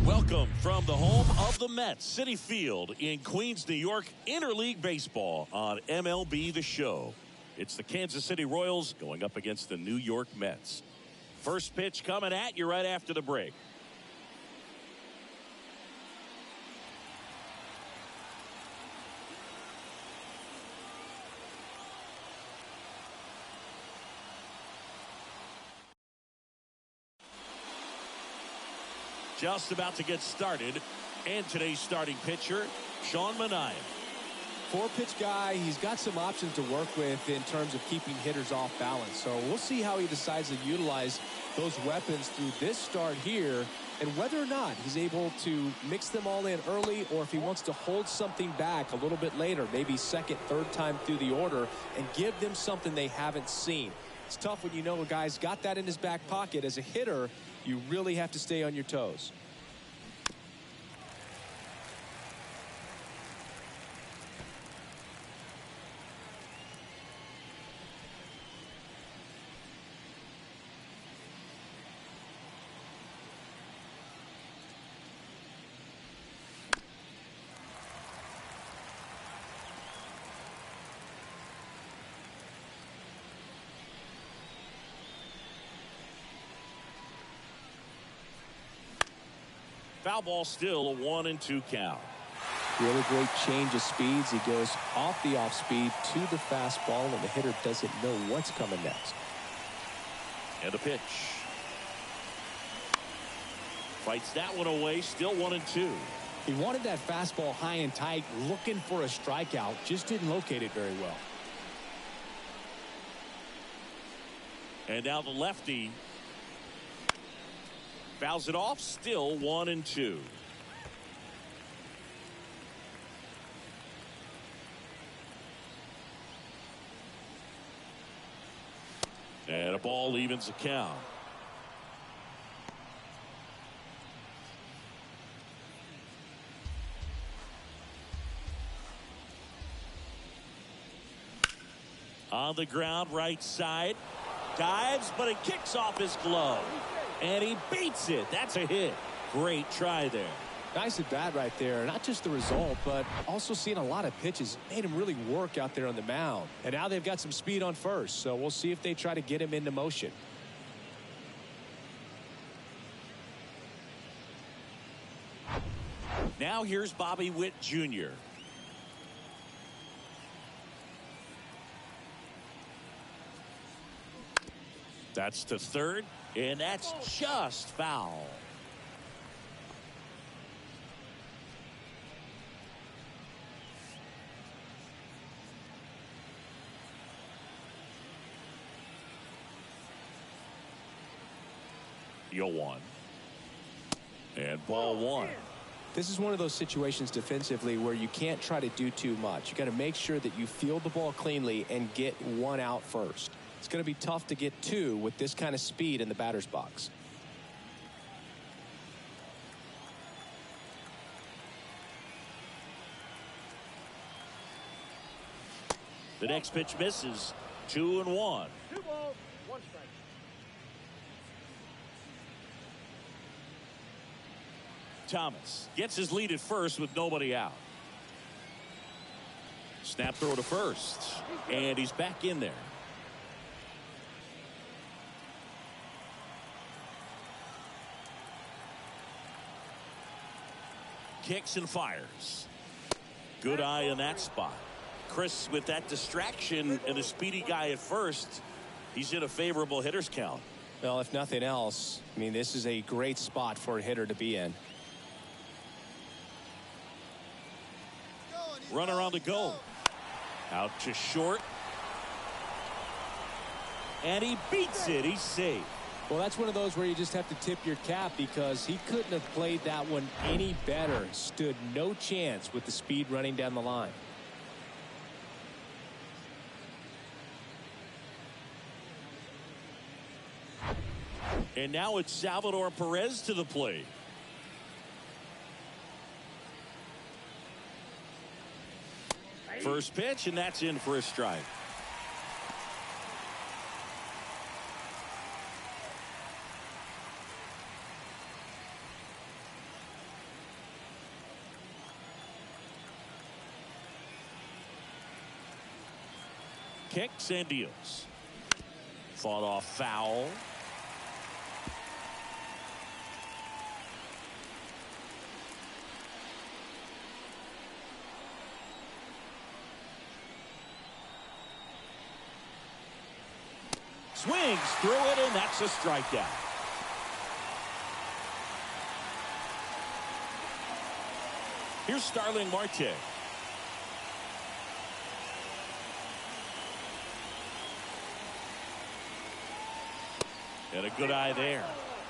Welcome from the home of the Mets, Citi Field in Queens, New York, Interleague Baseball on MLB The Show. It's the Kansas City Royals going up against the New York Mets. First pitch coming at you right after the break. Just about to get started, and today's starting pitcher, Sean Manaea. Four-pitch guy, he's got some options to work with in terms of keeping hitters off balance. So we'll see how he decides to utilize those weapons through this start here, and whether or not he's able to mix them all in early, or if he wants to hold something back a little bit later, maybe second, third time through the order, and give them something they haven't seen. It's tough when you know a guy's got that in his back pocket. As a hitter, you really have to stay on your toes. Foul ball, still a 1-2 count. Really great change of speeds. He goes off the off speed to the fastball, and the hitter doesn't know what's coming next. And a pitch. Fights that one away, still 1-2. He wanted that fastball high and tight, looking for a strikeout, just didn't locate it very well. And now the lefty fouls it off, still 1-2. And a ball evens the count. On the ground, right side. Dives, but it kicks off his glove. And he beats it. That's a hit. Great try there. Nice at bat right there. Not just the result, but also seeing a lot of pitches. Made him really work out there on the mound. And now they've got some speed on first, so we'll see if they try to get him into motion. Now here's Bobby Witt Jr. That's to third, and that's just foul. You'll one. And ball one. This is one of those situations defensively where you can't try to do too much. You got to make sure that you field the ball cleanly and get one out first. It's going to be tough to get two with this kind of speed in the batter's box. The next pitch misses. 2-1. 2 balls, 1 strike. Thomas gets his lead at first with nobody out. Snap throw to first, and he's back in there. Kicks and fires. Good eye in that spot. Chris, with that distraction and a speedy guy at first, he's in a favorable hitter's count. Well, if nothing else, I mean, this is a great spot for a hitter to be in. Runner on the go. Out to short. And he beats it. He's safe. Well, that's one of those where you just have to tip your cap, because he couldn't have played that one any better. Stood no chance with the speed running down the line. And now it's Salvador Perez to the plate. First pitch, and that's in for a strike. kicks and deals. Fought off foul. Swings through it, and that's a strikeout. Here's Starling Marte. And a good eye there.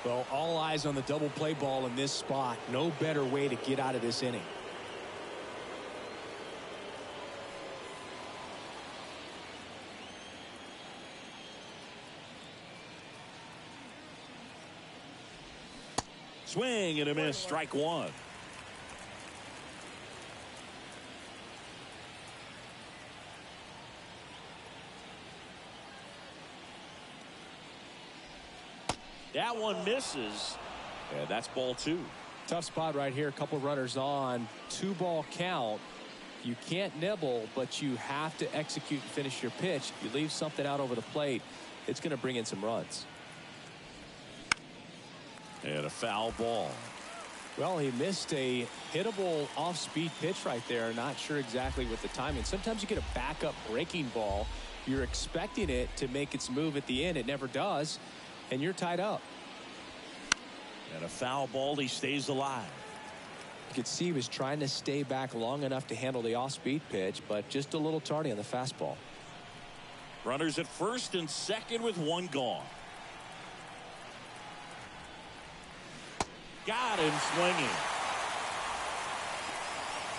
Well, all eyes on the double play ball in this spot. No better way to get out of this inning. Swing and a miss, strike one. That one misses, and that's ball two. Tough spot right here. A couple runners on. 2-ball count. You can't nibble, but you have to execute and finish your pitch. If you leave something out over the plate, it's going to bring in some runs. And a foul ball. Well, he missed a hittable off-speed pitch right there. Not sure exactly with the timing. Sometimes you get a backup breaking ball. You're expecting it to make its move at the end. It never does, and you're tied up. And a foul ball. He stays alive. You could see he was trying to stay back long enough to handle the off-speed pitch, but just a little tardy on the fastball. Runners at first and second with one gone. Got him swinging.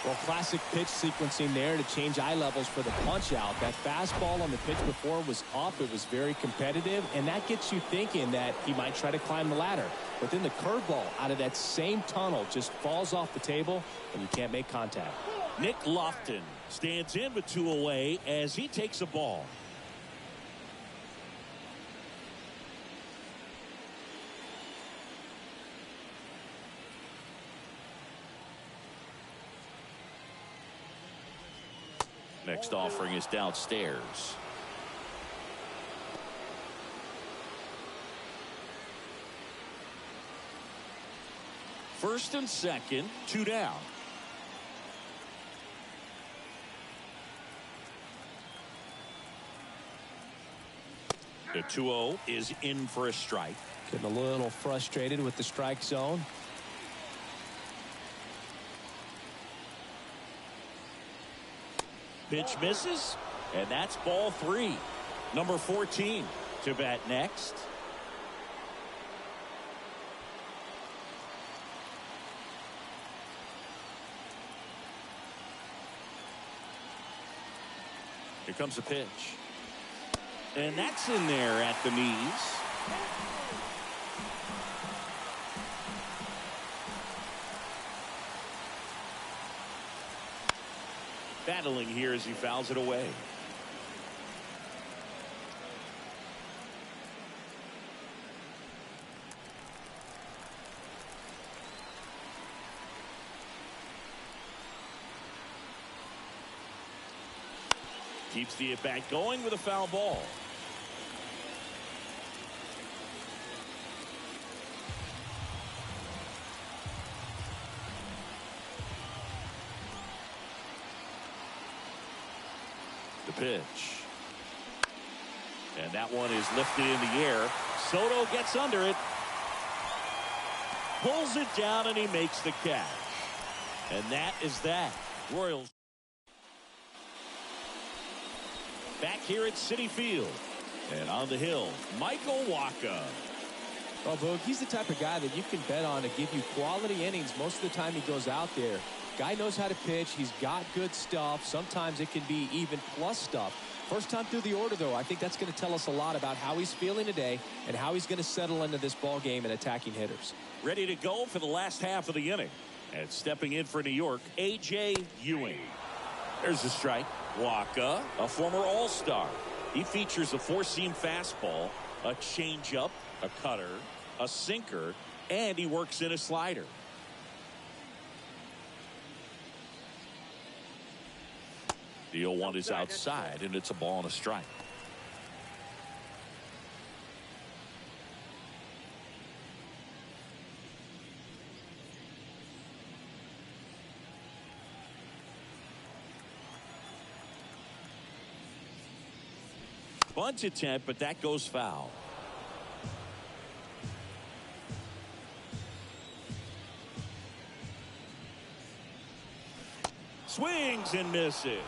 Well, classic pitch sequencing there to change eye levels for the punch out. That fastball on the pitch before was up. It was very competitive, and that gets you thinking that he might try to climb the ladder. But then the curveball out of that same tunnel just falls off the table, and you can't make contact. Nick Lofton stands in with 2 away as he takes a ball. Next offering is downstairs. First and second, 2 down. The 2-0 is in for a strike. Getting a little frustrated with the strike zone. Pitch misses, and that's ball 3. Number 14 to bat next. Here comes a pitch. And that's in there at the knees. Battling here as he fouls it away. Keeps the at-bat going with a foul ball. The pitch. And that one is lifted in the air. Soto gets under it. Pulls it down and he makes the catch. And that is that. Royals back here at Citi Field. And on the hill, Michael Wacha. Well, Boog, he's the type of guy that you can bet on to give you quality innings most of the time he goes out there. Guy knows how to pitch. He's got good stuff. Sometimes it can be even plus stuff. First time through the order, though, I think that's going to tell us a lot about how he's feeling today and how he's going to settle into this ball game and attacking hitters. Ready to go for the last half of the inning. And stepping in for New York, A.J. Ewing. There's a strike. Wacha, a former All-Star. He features a 4-seam fastball, a changeup, a cutter, a sinker, and he works in a slider. The 0-1 is outside, and it's a ball and a strike. Bunt attempt, but that goes foul. Swings and misses.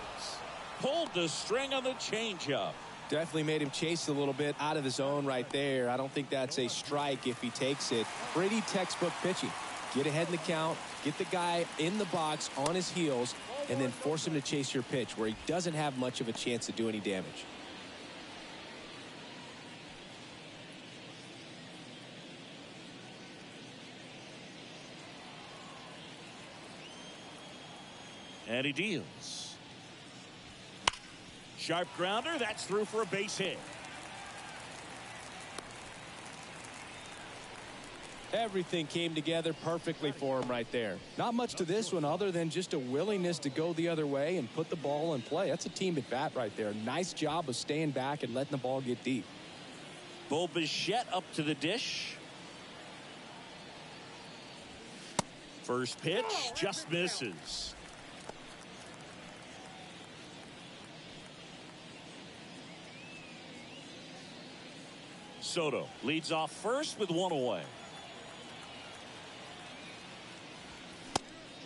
Pulled the string on the changeup. Definitely made him chase a little bit out of the zone right there. I don't think that's a strike if he takes it. Pretty textbook pitching. Get ahead in the count, get the guy in the box on his heels, and then force him to chase your pitch where he doesn't have much of a chance to do any damage. And he deals. Sharp grounder. That's through for a base hit. Everything came together perfectly for him right there. Not much to this one other than just a willingness to go the other way and put the ball in play. That's a team at bat right there. Nice job of staying back and letting the ball get deep. Bo Bichette up to the dish. First pitch just misses. Soto leads off first with one away.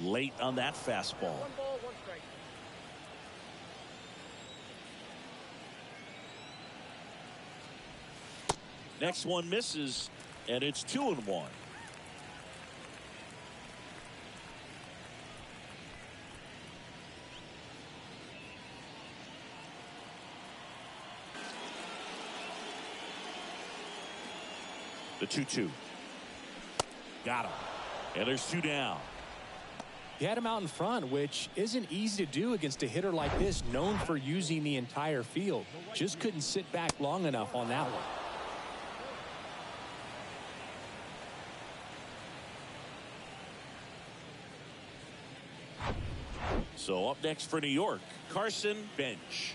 Late on that fastball. 1 ball, 1 strike. Next one misses, and it's 2-1. The 2-2. Got him. And there's 2 down. He had him out in front, which isn't easy to do against a hitter like this, known for using the entire field. Just couldn't sit back long enough on that one. So up next for New York, Carson Bench.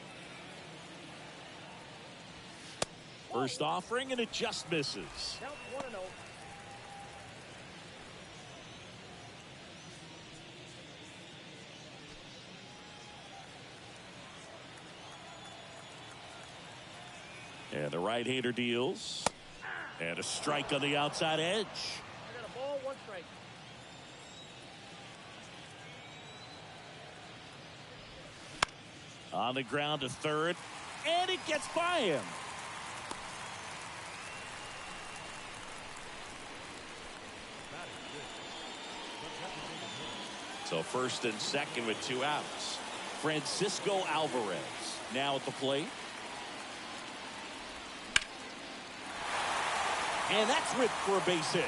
First offering, and it just misses. Count 1-0. And the right-hander deals. And a strike on the outside edge. I got a ball, 1 strike. On the ground to third, and it gets by him. So first and second with 2 outs. Francisco Alvarez now at the plate. And that's ripped for a base hit.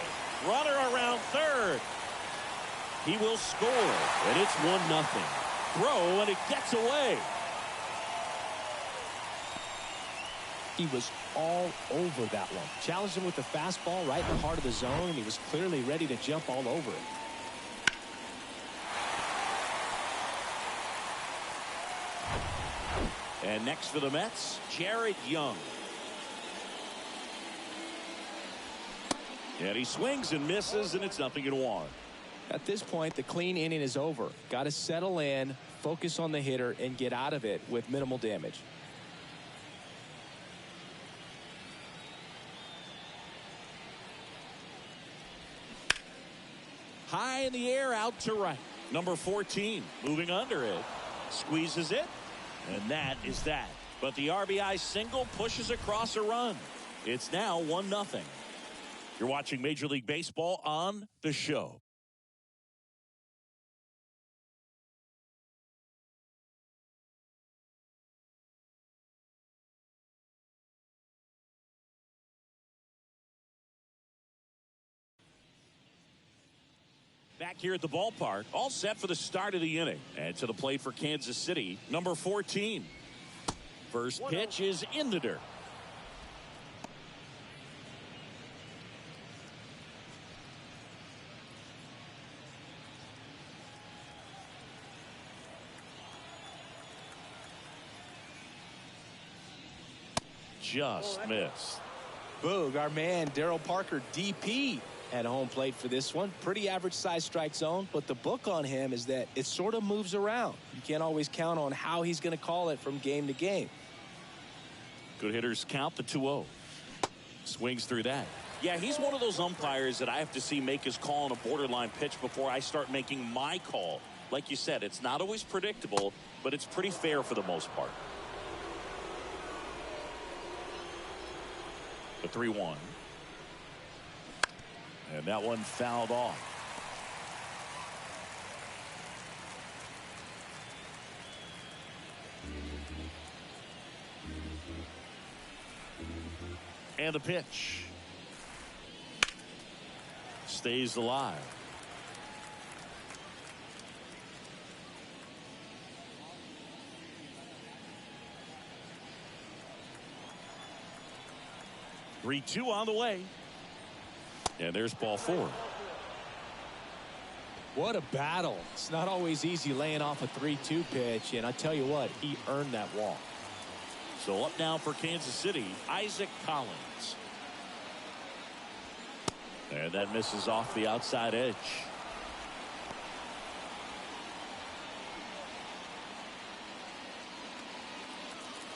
Runner around third. He will score, and it's 1-0. Throw, and it gets away. He was all over that one. Challenged him with the fastball right in the heart of the zone, and he was clearly ready to jump all over it. And next for the Mets, Jared Young. And he swings and misses, and it's 0-1. At this point, the clean inning is over. Got to settle in, focus on the hitter, and get out of it with minimal damage. High in the air, out to right. Number 14, moving under it. Squeezes it, and that is that. But the RBI single pushes across a run. It's now 1-0. You're watching Major League Baseball on The Show. Back here at the ballpark, all set for the start of the inning. And to the plate for Kansas City, number 14. First pitch is in the dirt. just missed. Boog, our man Darryl Parker, DP, at home plate for this one. Pretty average size strike zone, but the book on him is that it sort of moves around. You can't always count on how he's going to call it from game to game. Good hitters count the 2-0. Swings through that. Yeah, he's one of those umpires that I have to see make his call on a borderline pitch before I start making my call. Like you said, it's not always predictable, but it's pretty fair for the most part. The 3-1. And that one fouled off. And the pitch. Stays alive. Three, 2 on the way. And there's ball 4. What a battle. It's not always easy laying off a 3-2 pitch, and I tell you what, he earned that walk. So up now for Kansas City, Isaac Collins. And that misses off the outside edge.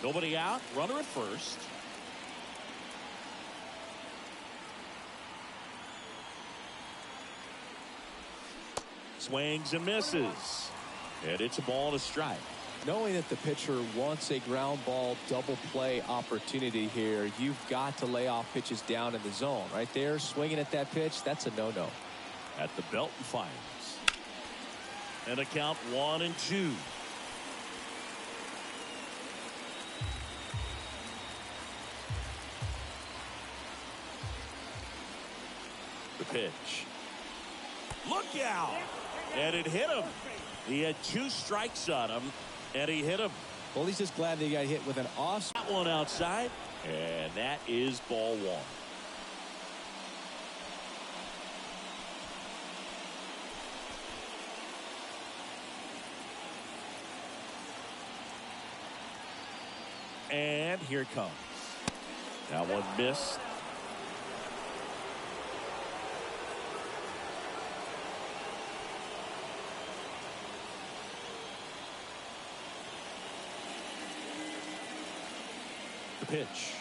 Nobody out, runner at first. Swings and misses. And it's a ball to strike. Knowing that the pitcher wants a ground ball double play opportunity here, you've got to lay off pitches down in the zone. Right there, swinging at that pitch, that's a no-no. At the belt and fires. And a count 1-2. The pitch. Look out! And it hit him. He had 2 strikes on him, and he hit him. Well, he's just glad that he got hit with an off. That one outside, and that is ball 1. And here it comes. That one missed. The pitch.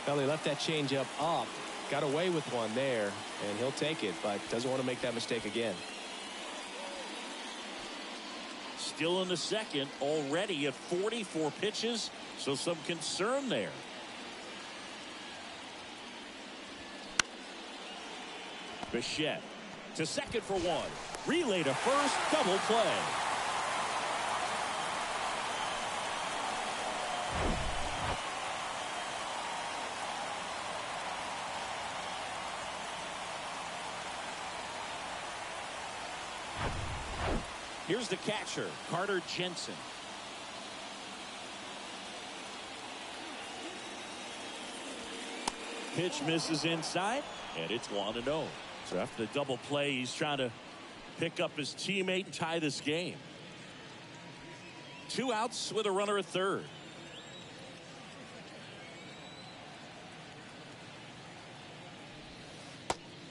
Well, he left that changeup up. Got away with one there, and he'll take it, but doesn't want to make that mistake again. Still in the second, already at 44 pitches, so some concern there. Bichette to second for 1. Relay to first, double play. Here's the catcher, Carter Jensen. Pitch misses inside, and it's 1-0. So after the double play, he's trying to pick up his teammate and tie this game. 2 outs with a runner at third.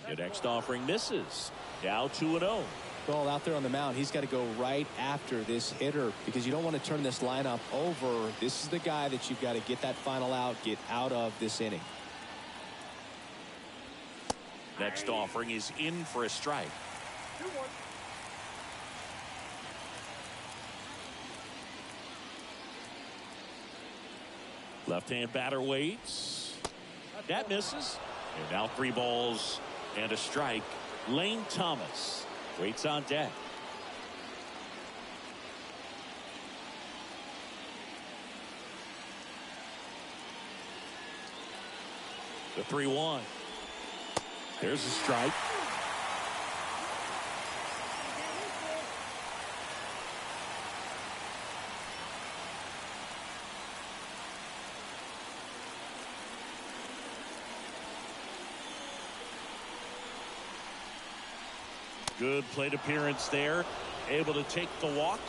The next offering misses. Now 2-0. Well, out there on the mound, he's got to go right after this hitter because you don't want to turn this lineup over. This is the guy that you've got to get that final out, get out of this inning. Next offering is in for a strike. 2-1. Left-hand batter waits. That misses. And now 3 balls and a strike. Lane Thomas waits on deck. The 3-1. There's a strike. Good plate appearance there. Able to take the walk.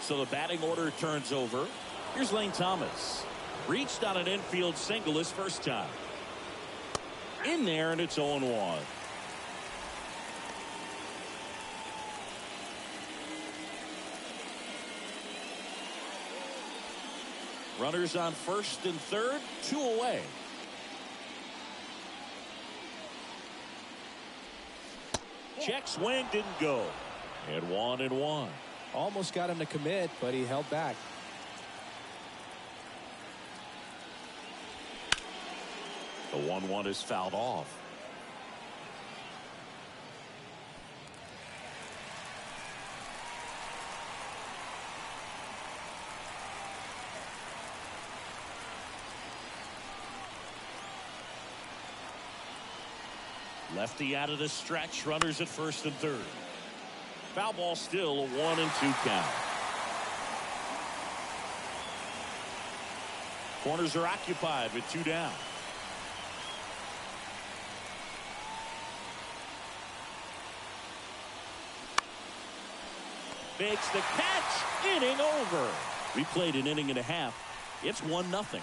So the batting order turns over. Here's Lane Thomas. Reached on an infield single his first time. In there, and it's 0-1. Runners on first and third, 2 away. Check swing, didn't go. And 1-1. Almost got him to commit, but he held back. The 1-1 is fouled off. Lefty out of the stretch. Runners at first and third. Foul ball, still a 1-2 count. Corners are occupied with 2 down. Makes the catch. Inning over. We played an inning and a half. It's 1-0.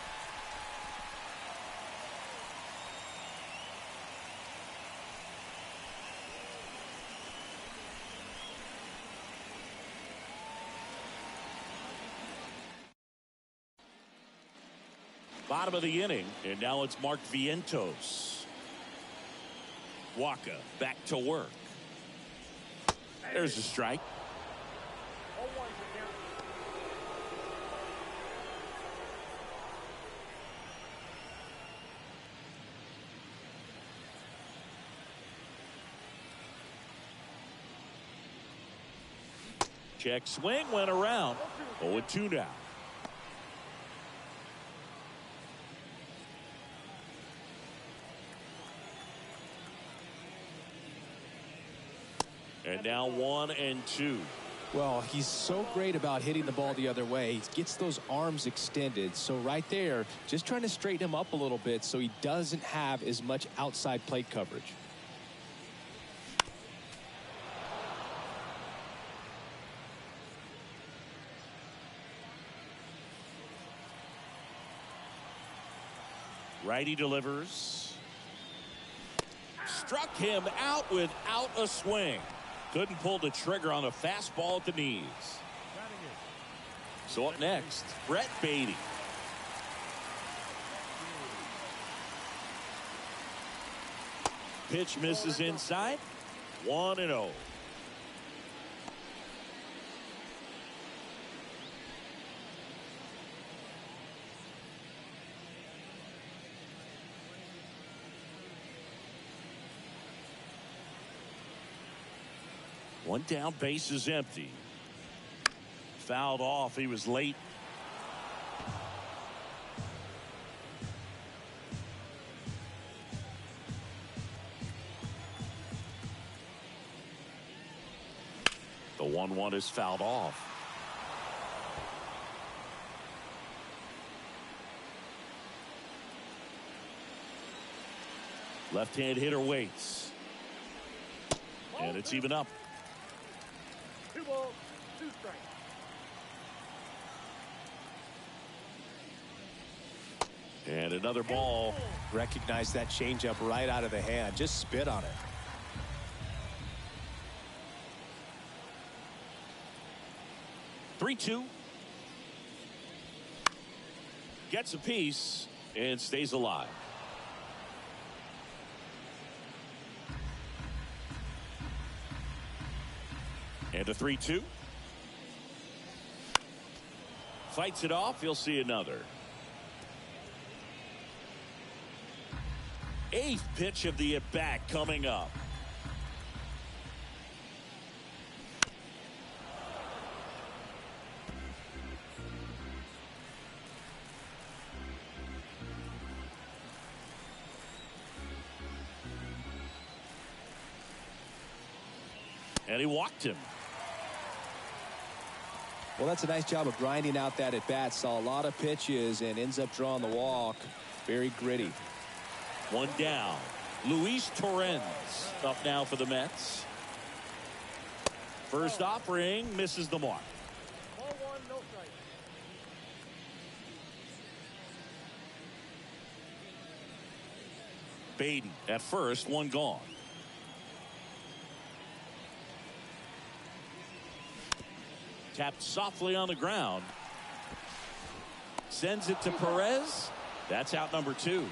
Bottom of the inning, and now it's Mark Vientos. Waka back to work. There's a strike. 0-1 is the count. Check swing, went around. 0-2 now. And now 1-2. Well, he's so great about hitting the ball the other way. He gets those arms extended. So right there, just trying to straighten him up a little bit so he doesn't have as much outside plate coverage. Righty delivers. Struck him out without a swing. Couldn't pull the trigger on a fastball at the knees. So up next, Brett Beatty. Pitch misses inside. 1-0. One down, base is empty. Fouled off. He was late. The 1-1 is fouled off. Left-hand hitter waits. And it's even up. 2 balls, 2 strikes. And another ball. Recognize that changeup right out of the hand. Just spit on it. Three-two. Gets a piece and stays alive. And a 3-2. Fights it off. He'll see another. 8th pitch of the at-bat coming up. And he walked him. Well, that's a nice job of grinding out that at bat. Saw a lot of pitches and ends up drawing the walk. Very gritty. One down. Luis Torrens up now for the Mets. First offering misses the mark. Ball 1, no strike. Beatty at first, one gone. Tapped softly on the ground. Sends it to Perez. That's out number 2.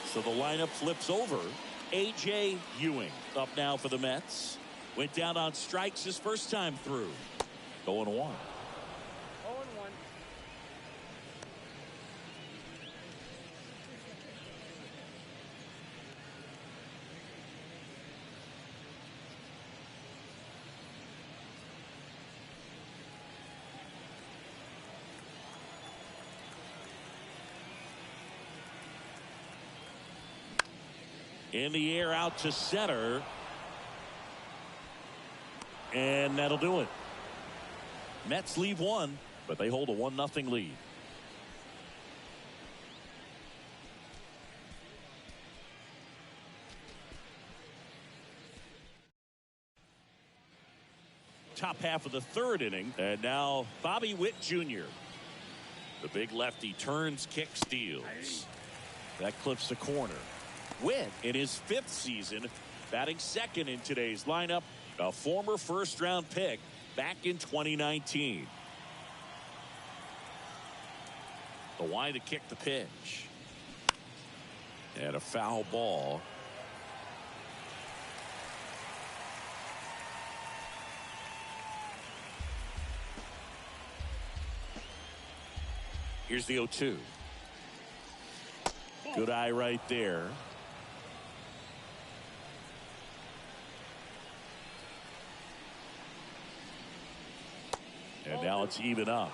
So the lineup flips over. A.J. Ewing up now for the Mets. Went down on strikes his first time through. 0-1. 0-1. In the air out to center. And that'll do it. Mets leave one, but they hold a 1-0 lead. Top half of the 3rd inning, and now Bobby Witt Jr. The big lefty turns, kicks, steals. That clips the corner. Witt in his 5th season, batting 2nd in today's lineup, a former first-round pick back in 2019. The wide to kick the pitch. And a foul ball. Here's the 0-2. Good eye right there. And now it's even up.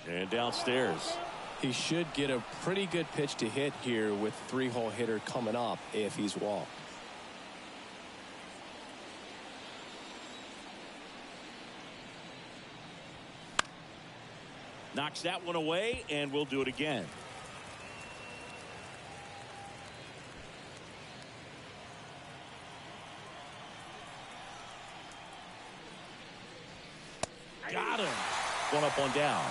And downstairs. He should get a pretty good pitch to hit here with 3-hole hitter coming up if he's walked. Knocks that one away, and we'll do it again. Got him. One up, one down.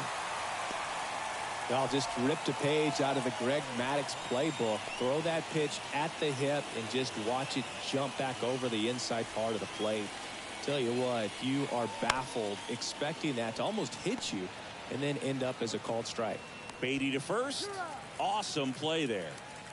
Y'all just ripped a page out of the Greg Maddux playbook. Throw that pitch at the hip and just watch it jump back over the inside part of the plate. Tell you what, you are baffled expecting that to almost hit you and then end up as a called strike. Beatty to first. Awesome play there.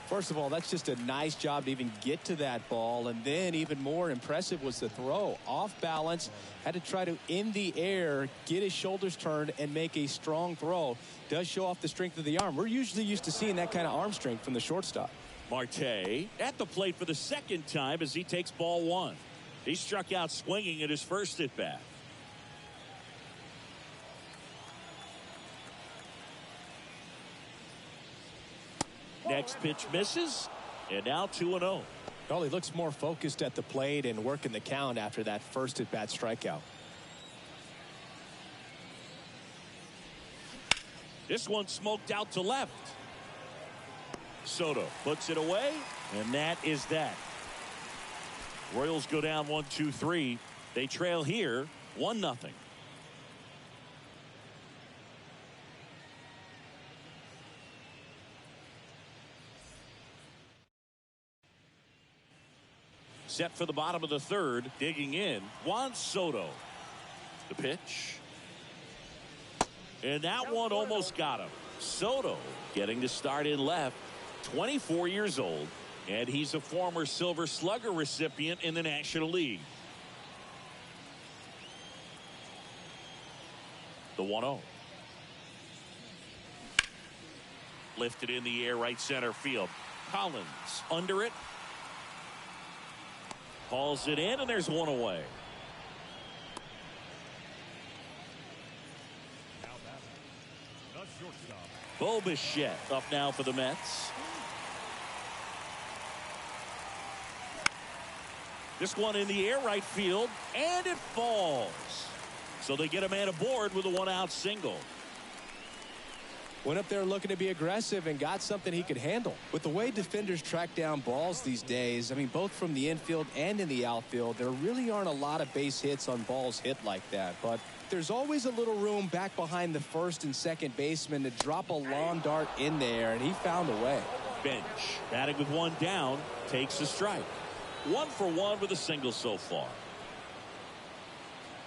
First of all, that's just a nice job to even get to that ball, and then even more impressive was the throw. Off balance, had to try to in the air get his shoulders turned and make a strong throw. Does show off the strength of the arm. We're usually used to seeing that kind of arm strength from the shortstop. Marte at the plate for the 2nd time as he takes ball 1. He struck out swinging at his first at bat. Next pitch misses, and now 2-0. Well, he looks more focused at the plate and working the count after that first at bat strikeout. This one smoked out to left. Soto puts it away, and that is that. Royals go down 1-2-3. They trail here 1-0. Set for the bottom of the 3rd, digging in, Juan Soto. The pitch. And that one almost got him. Soto getting to start in left, 24 years old, and he's a former Silver Slugger recipient in the National League. The 1-0. Lifted in the air, right center field. Collins under it. Hauls it in, and there's one away. Bo Bichette up now for the Mets. This one in the air, right field, and it falls. So they get a man aboard with a 1-out single. Went up there looking to be aggressive and got something he could handle. With the way defenders track down balls these days, I mean, both from the infield and in the outfield, there really aren't a lot of base hits on balls hit like that. But there's always a little room back behind the first and second baseman to drop a lawn dart in there, and he found a way. Bench, batting with one down, takes a strike. 1 for 1 with a single so far.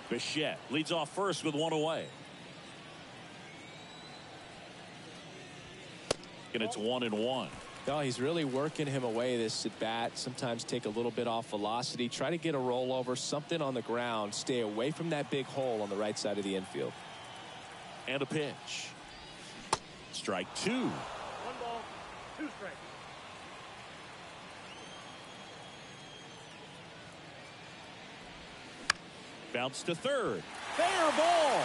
Bichette leads off first with one away. And it's 1-1. No, he's really working him away this at bat. Sometimes take a little bit off velocity. Try to get a rollover, something on the ground. Stay away from that big hole on the right side of the infield. And a pitch. Strike 2. 1 ball, 2 strikes. Bounce to third. Fair ball.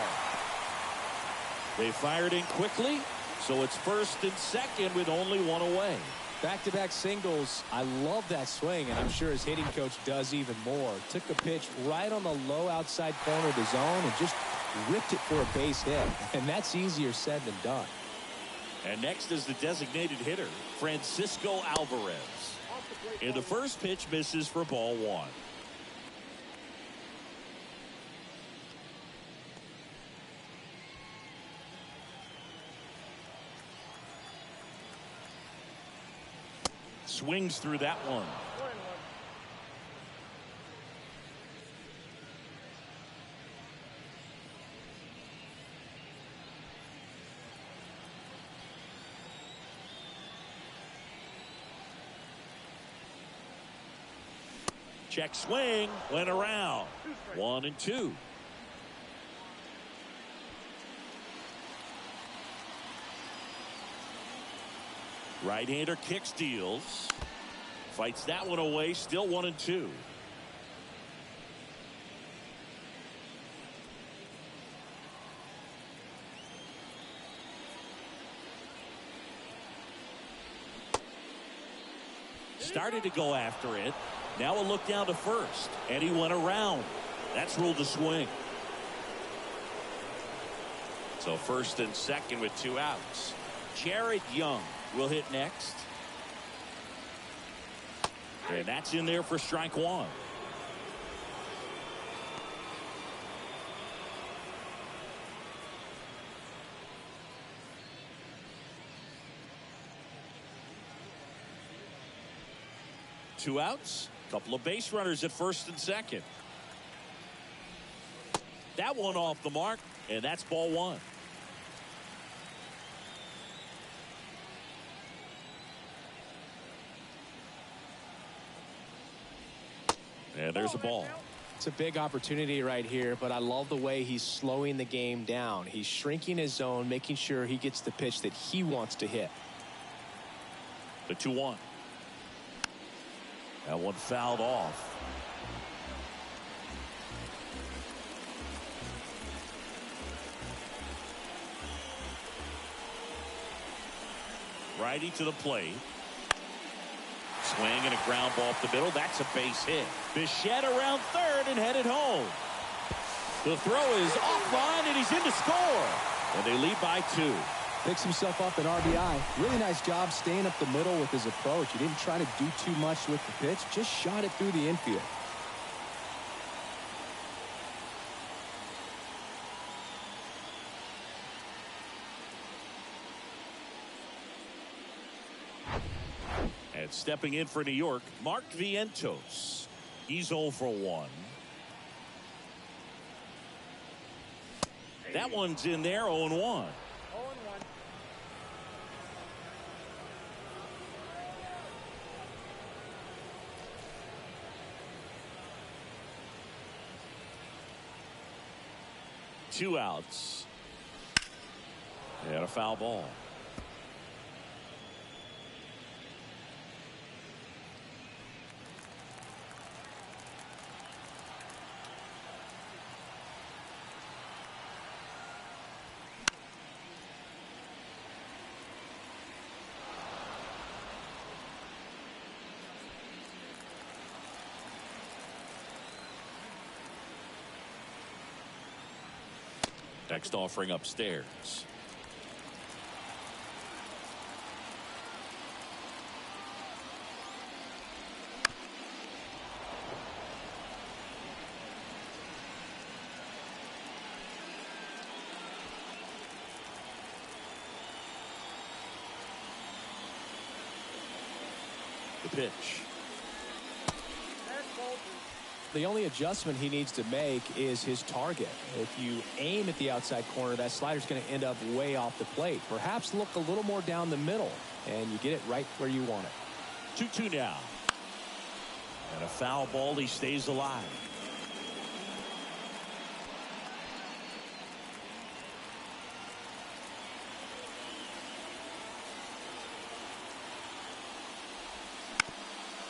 They fired in quickly. So it's first and second with only one away. Back-to-back singles. I love that swing, and I'm sure his hitting coach does even more. Took a pitch right on the low outside corner of the zone and just ripped it for a base hit. And that's easier said than done. And next is the designated hitter, Francisco Alvarez. And the first pitch misses for ball 1. Swings through that one. 1-1. Check swing, went around. 1 and 2. Right-hander kicks, deals. Fights that one away, still 1 and 2. Started to go after it. Now a look down to first. And he went around. That's ruled a swing. So first and second with 2 outs. Jared Young will hit next. And that's in there for strike 1. Two outs. Couple of base runners at first and second. That one off the mark, and that's ball 1. And there's a ball. It's a big opportunity right here, but I love the way he's slowing the game down. He's shrinking his zone, making sure he gets the pitch that he wants to hit. The 2-1. That one fouled off. Righty to the plate. Swing and a ground ball up the middle. That's a base hit. Bichette around third and headed home. The throw is offline and he's in to score. And they lead by 2. Picks himself up an RBI. Really nice job staying up the middle with his approach. He didn't try to do too much with the pitch. Just shot it through the infield. And stepping in for New York, Mark Vientos. He's 0 for 1. That one's in there, 0-1. 0-1. 2 outs. And a foul ball. Next offering upstairs. pitch. The only adjustment he needs to make is his target. If you aim at the outside corner, that slider's going to end up way off the plate. Perhaps look a little more down the middle, and you get it right where you want it. 2-2 now. And a foul ball. He stays alive.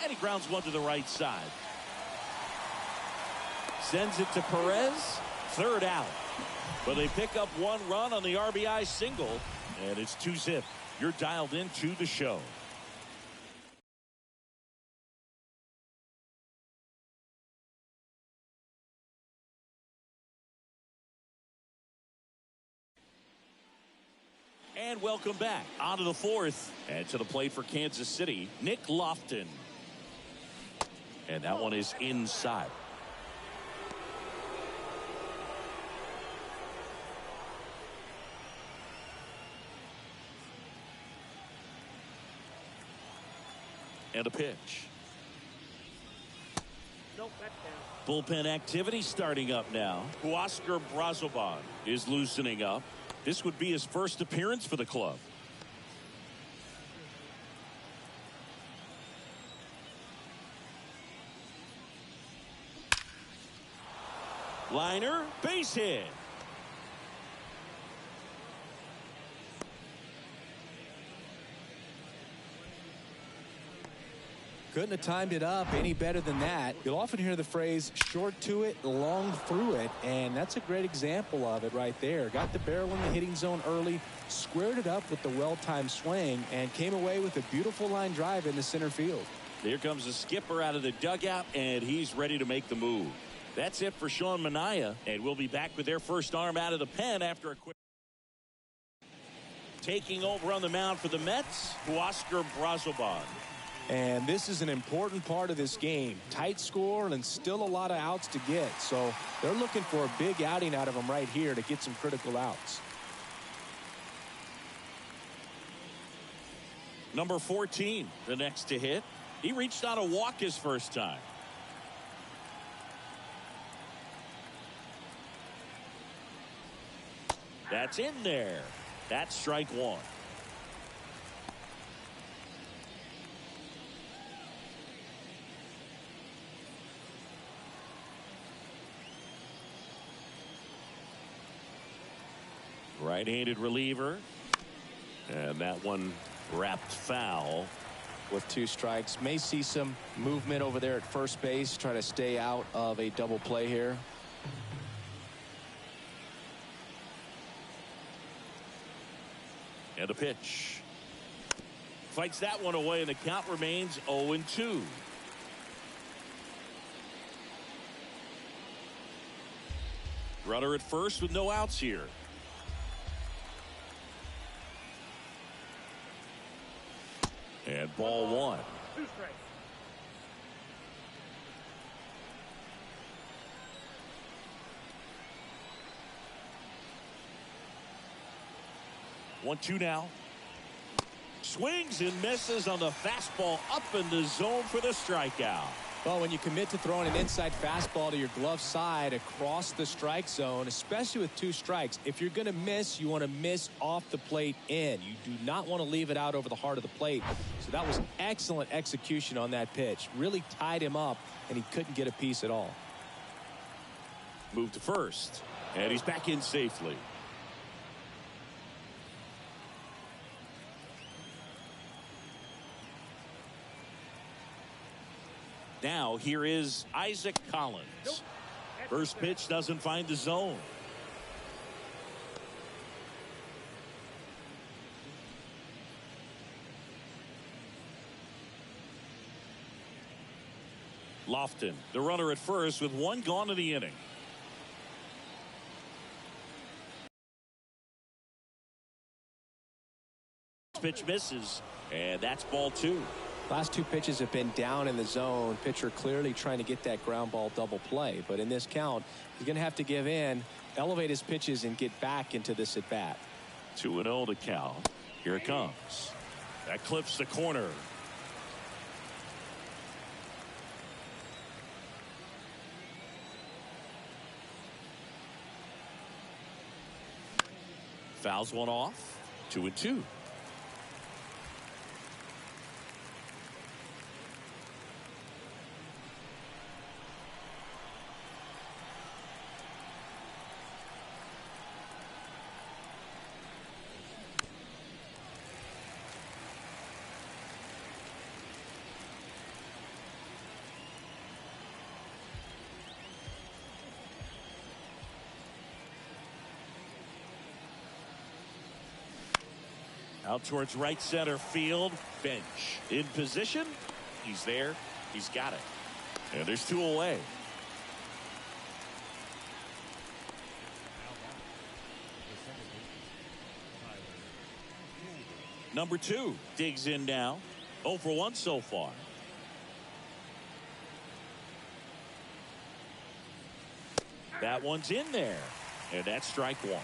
And he grounds one to the right side. Sends it to Perez. Third out. But they pick up one run on the RBI single. And it's 2-zip. You're dialed into the show. And welcome back. On to the fourth. And to the plate for Kansas City, Nick Lofton. And that one is inside. And a pitch. Nope, that's down. Bullpen activity starting up now. Huascar Brazoban is loosening up. This would be his first appearance for the club. Liner, base hit. Couldn't have timed it up any better than that. You'll often hear the phrase short to it, long through it, and that's a great example of it right there. Got the barrel in the hitting zone early, squared it up with the well-timed swing, and came away with a beautiful line drive into center field. Here comes the skipper out of the dugout, and he's ready to make the move. That's it for Sean Manaea, and we'll be back with their first arm out of the pen after a quick. Taking over on the mound for the Mets, Huascar Brazoban. And this is an important part of this game. Tight score and still a lot of outs to get. So they're looking for a big outing out of him right here to get some critical outs. Number 14, the next to hit. He reached on a walk his first time. That's in there. That's strike one. Right-handed reliever. And that one wrapped foul. With 2 strikes. May see some movement over there at first base. Try to stay out of a double play here. And a pitch. Fights that one away, and the count remains 0-2. Runner at first with no outs here. And ball one. 2 strikes. One, two now. Swings and misses on the fastball up in the zone for the strikeout. Well, when you commit to throwing an inside fastball to your glove side across the strike zone, especially with 2 strikes, if you're going to miss, you want to miss off the plate in. You do not want to leave it out over the heart of the plate. So that was excellent execution on that pitch. Really tied him up, and he couldn't get a piece at all. Move to first, and he's back in safely. Now here is Isaac Collins. First pitch doesn't find the zone. Lofton, the runner at first with 1 gone in the inning. Pitch misses, and that's ball 2. Last 2 pitches have been down in the zone. Pitcher clearly trying to get that ground ball double play. But in this count, he's going to have to give in, elevate his pitches, and get back into this at bat. 2-0 to count. Here it comes. That clips the corner. Fouls one off. 2-2. Out towards right center field. Bench in position. He's there. He's got it. And there's 2 away. Number 2 digs in now. 0 for 1 so far. That one's in there. And that's strike 1.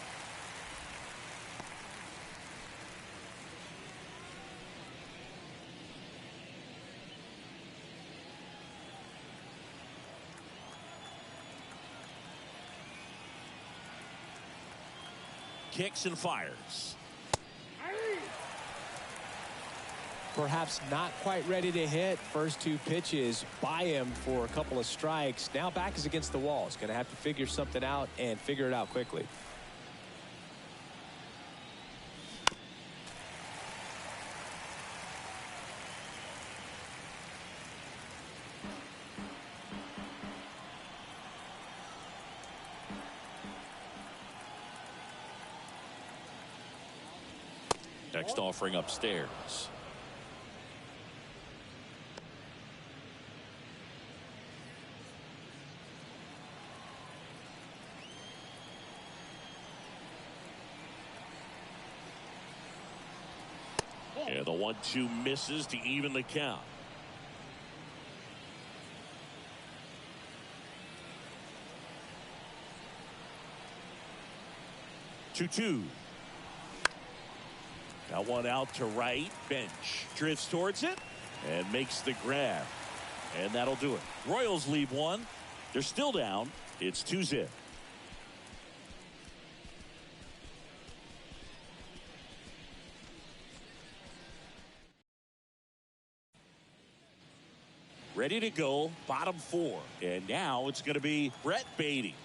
Kicks and fires. Perhaps not quite ready to hit. First 2 pitches by him for a couple of strikes. Now back is against the wall. He's going to have to figure something out and figure it out quickly. Next offering upstairs. Yeah, the 1-2 misses to even the count. Two. Got one out to right. Bench drifts towards it and makes the grab. And that'll do it. Royals leave 1. They're still down. It's 2-0. Ready to go. Bottom 4. And now it's going to be Brett Beatty.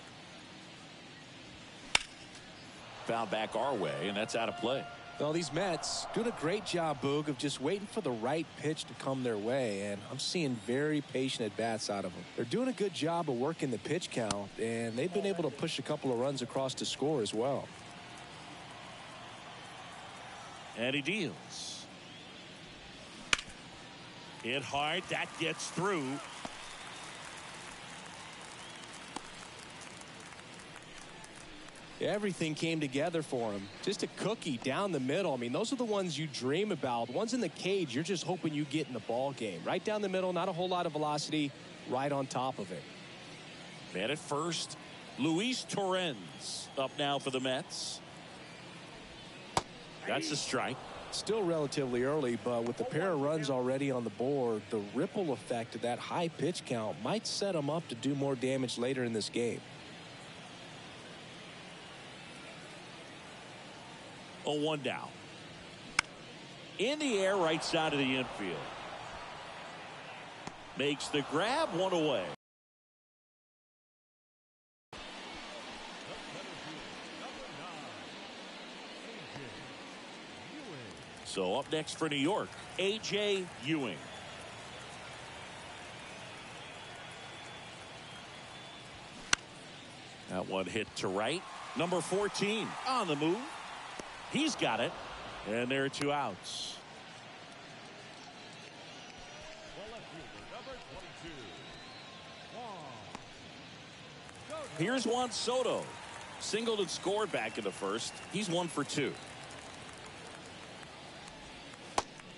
Found back our way, and that's out of play. Well, these Mets doing a great job, Boog, of just waiting for the right pitch to come their way, and I'm seeing very patient at-bats out of them. They're doing a good job of working the pitch count, and they've been able to push a couple of runs across to score as well. And he deals. Hit hard. That gets through. Everything came together for him. Just a cookie down the middle. I mean, those are the ones you dream about. Ones in the cage, you're just hoping you get in the ball game. Right down the middle, not a whole lot of velocity, right on top of it. Man at first, Luis Torrens up now for the Mets. That's a strike. Still relatively early, but with the pair of runs already on the board, the ripple effect of that high pitch count might set them up to do more damage later in this game. 0-1 down. In the air, right side of the infield. Makes the grab, 1 away. So up next for New York, A.J. Ewing. That one hit to right. Number 14 on the move. He's got it. And there are 2 outs. Here's Juan Soto. Singled and scored back in the first. He's 1 for 2.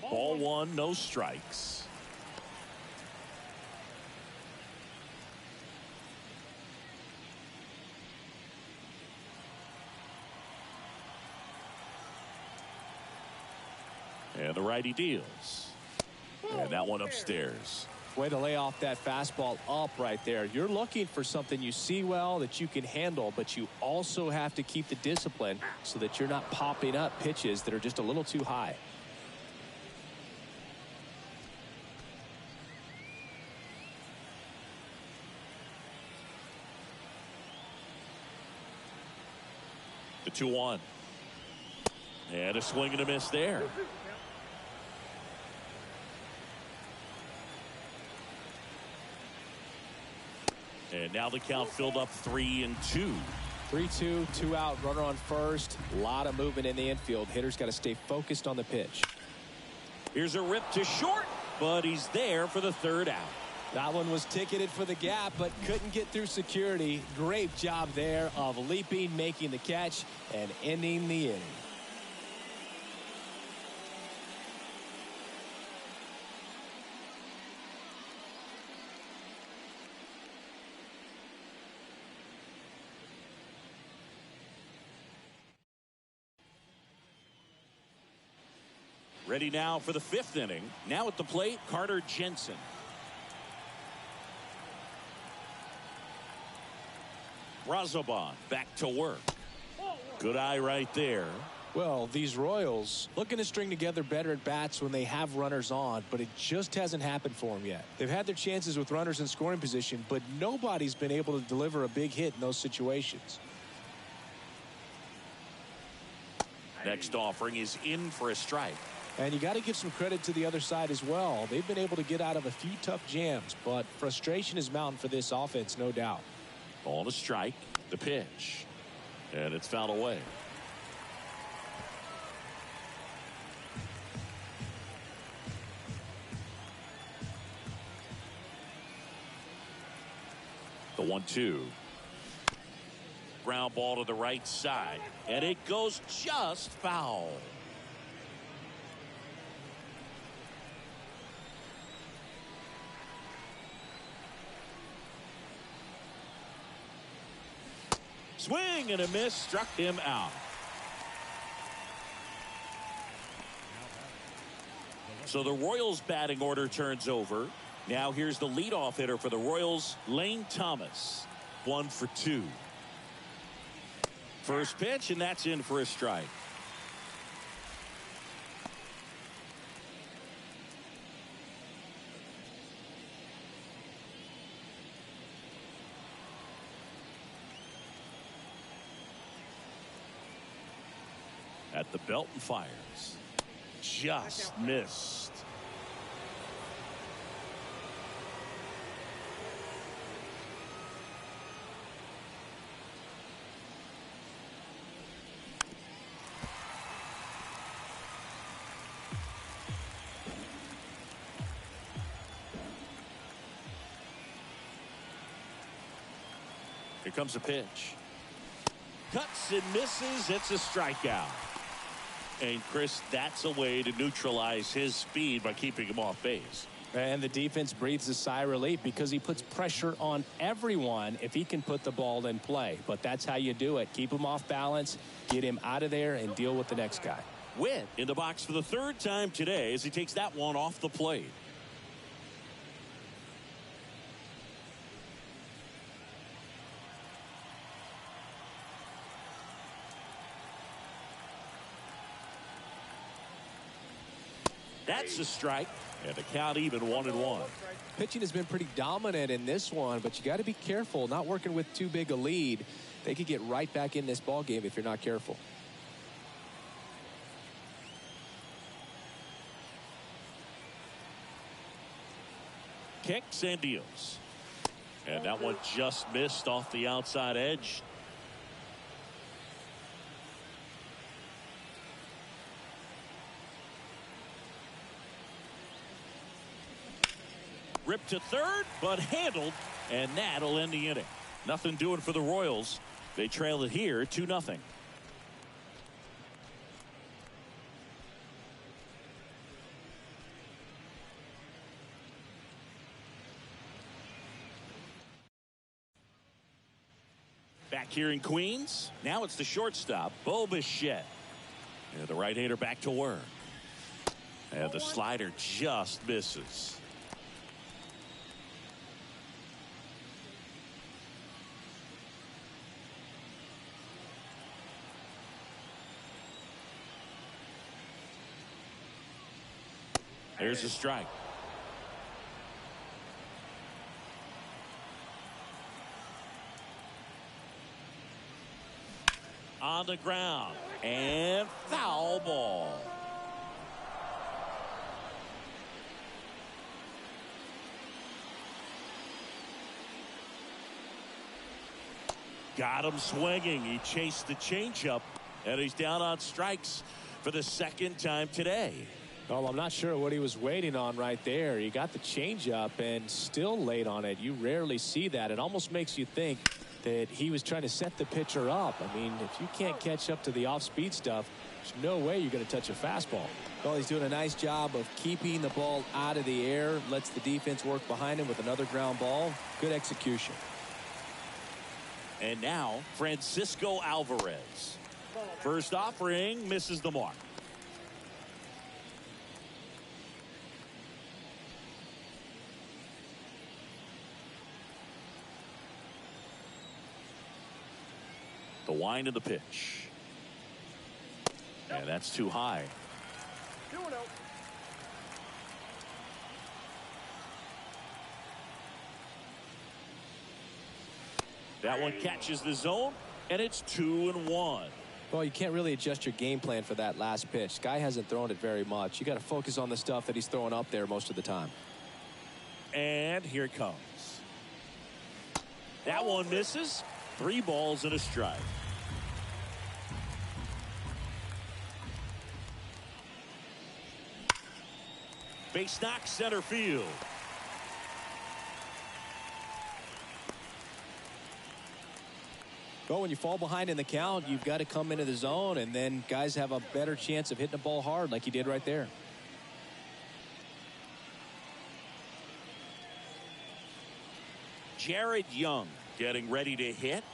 Ball 1, no strikes. And the righty deals. And that one upstairs. Way to lay off that fastball up right there. You're looking for something you see well that you can handle, but you also have to keep the discipline so that you're not popping up pitches that are just a little too high. The 2-1. And a swing and a miss there. And now the count filled up 3-2. 3-2, 2 out, runner on first. A lot of movement in the infield. Hitter's got to stay focused on the pitch. Here's a rip to short, but he's there for the 3rd out. That one was ticketed for the gap, but couldn't get through security. Great job there of leaping, making the catch, and ending the inning. Ready now for the 5th inning. Now at the plate, Carter Jensen. Brazoban back to work. Good eye right there. Well, these Royals looking to string together better at bats when they have runners on, but it just hasn't happened for them yet. They've had their chances with runners in scoring position, but nobody's been able to deliver a big hit in those situations. Next offering is in for a strike. And you got to give some credit to the other side as well. They've been able to get out of a few tough jams, but frustration is mounting for this offense, no doubt. On a strike, the pitch. And it's fouled away. The 1-2. Ground ball to the right side. And it goes just foul. Swing and a miss, struck him out. So the Royals batting order turns over. Now here's the leadoff hitter for the Royals, Lane Thomas. 1 for 2. First pitch, and that's in for a strike. At the belt and fires. Just missed. Here comes a pitch. Cuts and misses. It's a strikeout. And Chris, that's a way to neutralize his speed by keeping him off base. And the defense breathes a sigh of relief because he puts pressure on everyone if he can put the ball in play. But that's how you do it. Keep him off balance, get him out of there, and deal with the next guy. Witt in the box for the 3rd time today as he takes that one off the plate. That's a strike, and the count even 1-1. Pitching has been pretty dominant in this one, but you got to be careful. Not working with too big a lead. They could get right back in this ball game if you're not careful. Kicks and deals. And that one just missed off the outside edge. Ripped to third, but handled, and that'll end the inning. Nothing doing for the Royals. They trail it here 2-0. Back here in Queens, now it's the shortstop, Bo Bichette. And the right-hander back to work. And the slider just misses. There's a strike. On the ground. And foul ball. Got him swinging. He chased the changeup, and he's down on strikes for the second time today. Well, I'm not sure what he was waiting on right there. He got the changeup and still laid on it. You rarely see that. It almost makes you think that he was trying to set the pitcher up. I mean, if you can't catch up to the off-speed stuff, there's no way you're going to touch a fastball. Well, he's doing a nice job of keeping the ball out of the air, lets the defense work behind him with another ground ball. Good execution. And now, Francisco Alvarez. First offering, misses the mark. The wind of the pitch. And that's too high. 2-0. That one catches the zone, and it's 2-1. Well, you can't really adjust your game plan for that last pitch. Guy hasn't thrown it very much. You got to focus on the stuff that he's throwing up there most of the time. And here it comes. That one misses. 3 balls and a strike. Base knock, center field. Well, when you fall behind in the count, you've got to come into the zone, and then guys have a better chance of hitting the ball hard like he did right there. Jared Young getting ready to hit.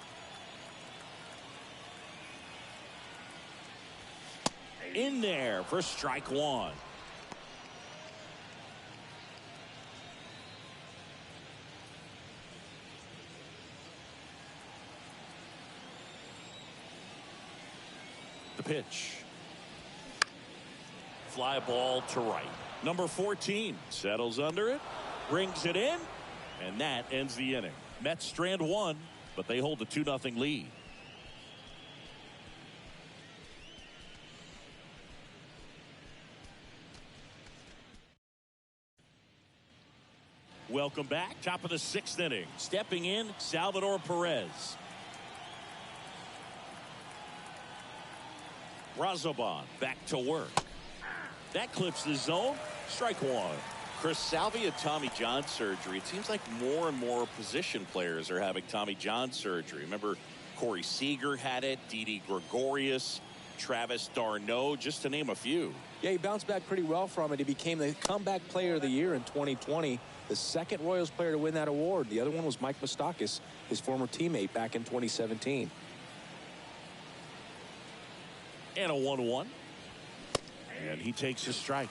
In there for strike 1. The pitch. Fly ball to right. Number 14 settles under it, brings it in, and that ends the inning. Mets strand 1, but they hold a 2-0 lead. Welcome back. Top of the 6th inning. Stepping in, Salvador Perez. Razoban back to work. That clips the zone. Strike 1. Chris, Salvi had Tommy John surgery. It seems like more and more position players are having Tommy John surgery. Remember, Corey Seager had it, Didi Gregorius, Travis d'Arnaud, just to name a few. Yeah, he bounced back pretty well from it. He became the comeback player of the year in 2020. The second Royals player to win that award. The other one was Mike Moustakas, his former teammate back in 2017. And a 1-1. And he takes a strike.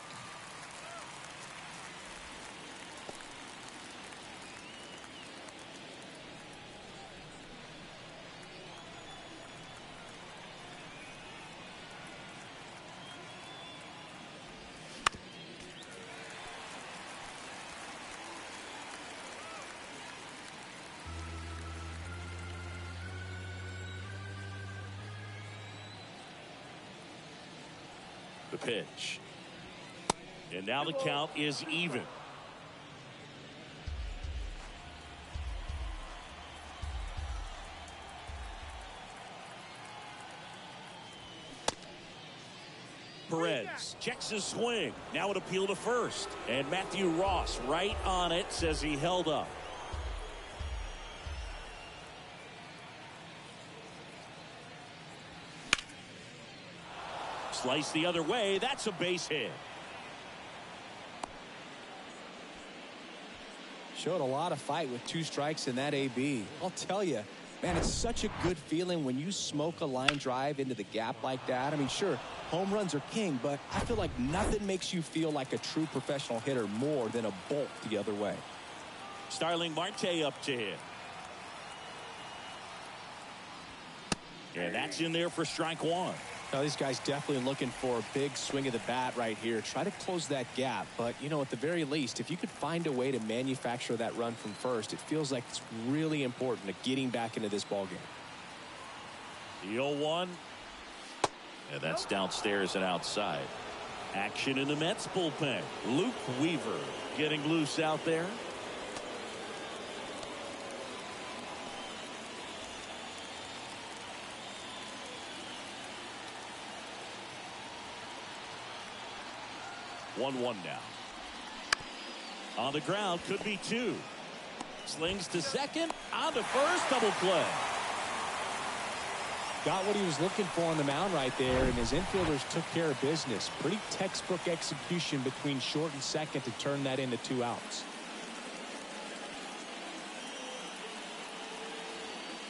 The pitch. And now the count is even. Perez checks his swing. Now an appeal to first. And Matthew Ross right on it, says he held up. Slice the other way. That's a base hit. Showed a lot of fight with 2 strikes in that AB. I'll tell you, man, it's such a good feeling when you smoke a line drive into the gap like that. I mean, sure, home runs are king, but I feel like nothing makes you feel like a true professional hitter more than a bolt the other way. Starling Marte up to hit. And that's in there for strike 1. Now, these guys definitely looking for a big swing of the bat right here. Try to close that gap. But, you know, at the very least, if you could find a way to manufacture that run from first, it feels like it's really important to getting back into this ballgame. The 0-1. And that's downstairs and outside. Action in the Mets bullpen. Luke Weaver getting loose out there. One now. On the ground, could be two. Slings to second, on to first, double play. Got what he was looking for on the mound right there, and his infielders took care of business. Pretty textbook execution between short and second to turn that into 2 outs.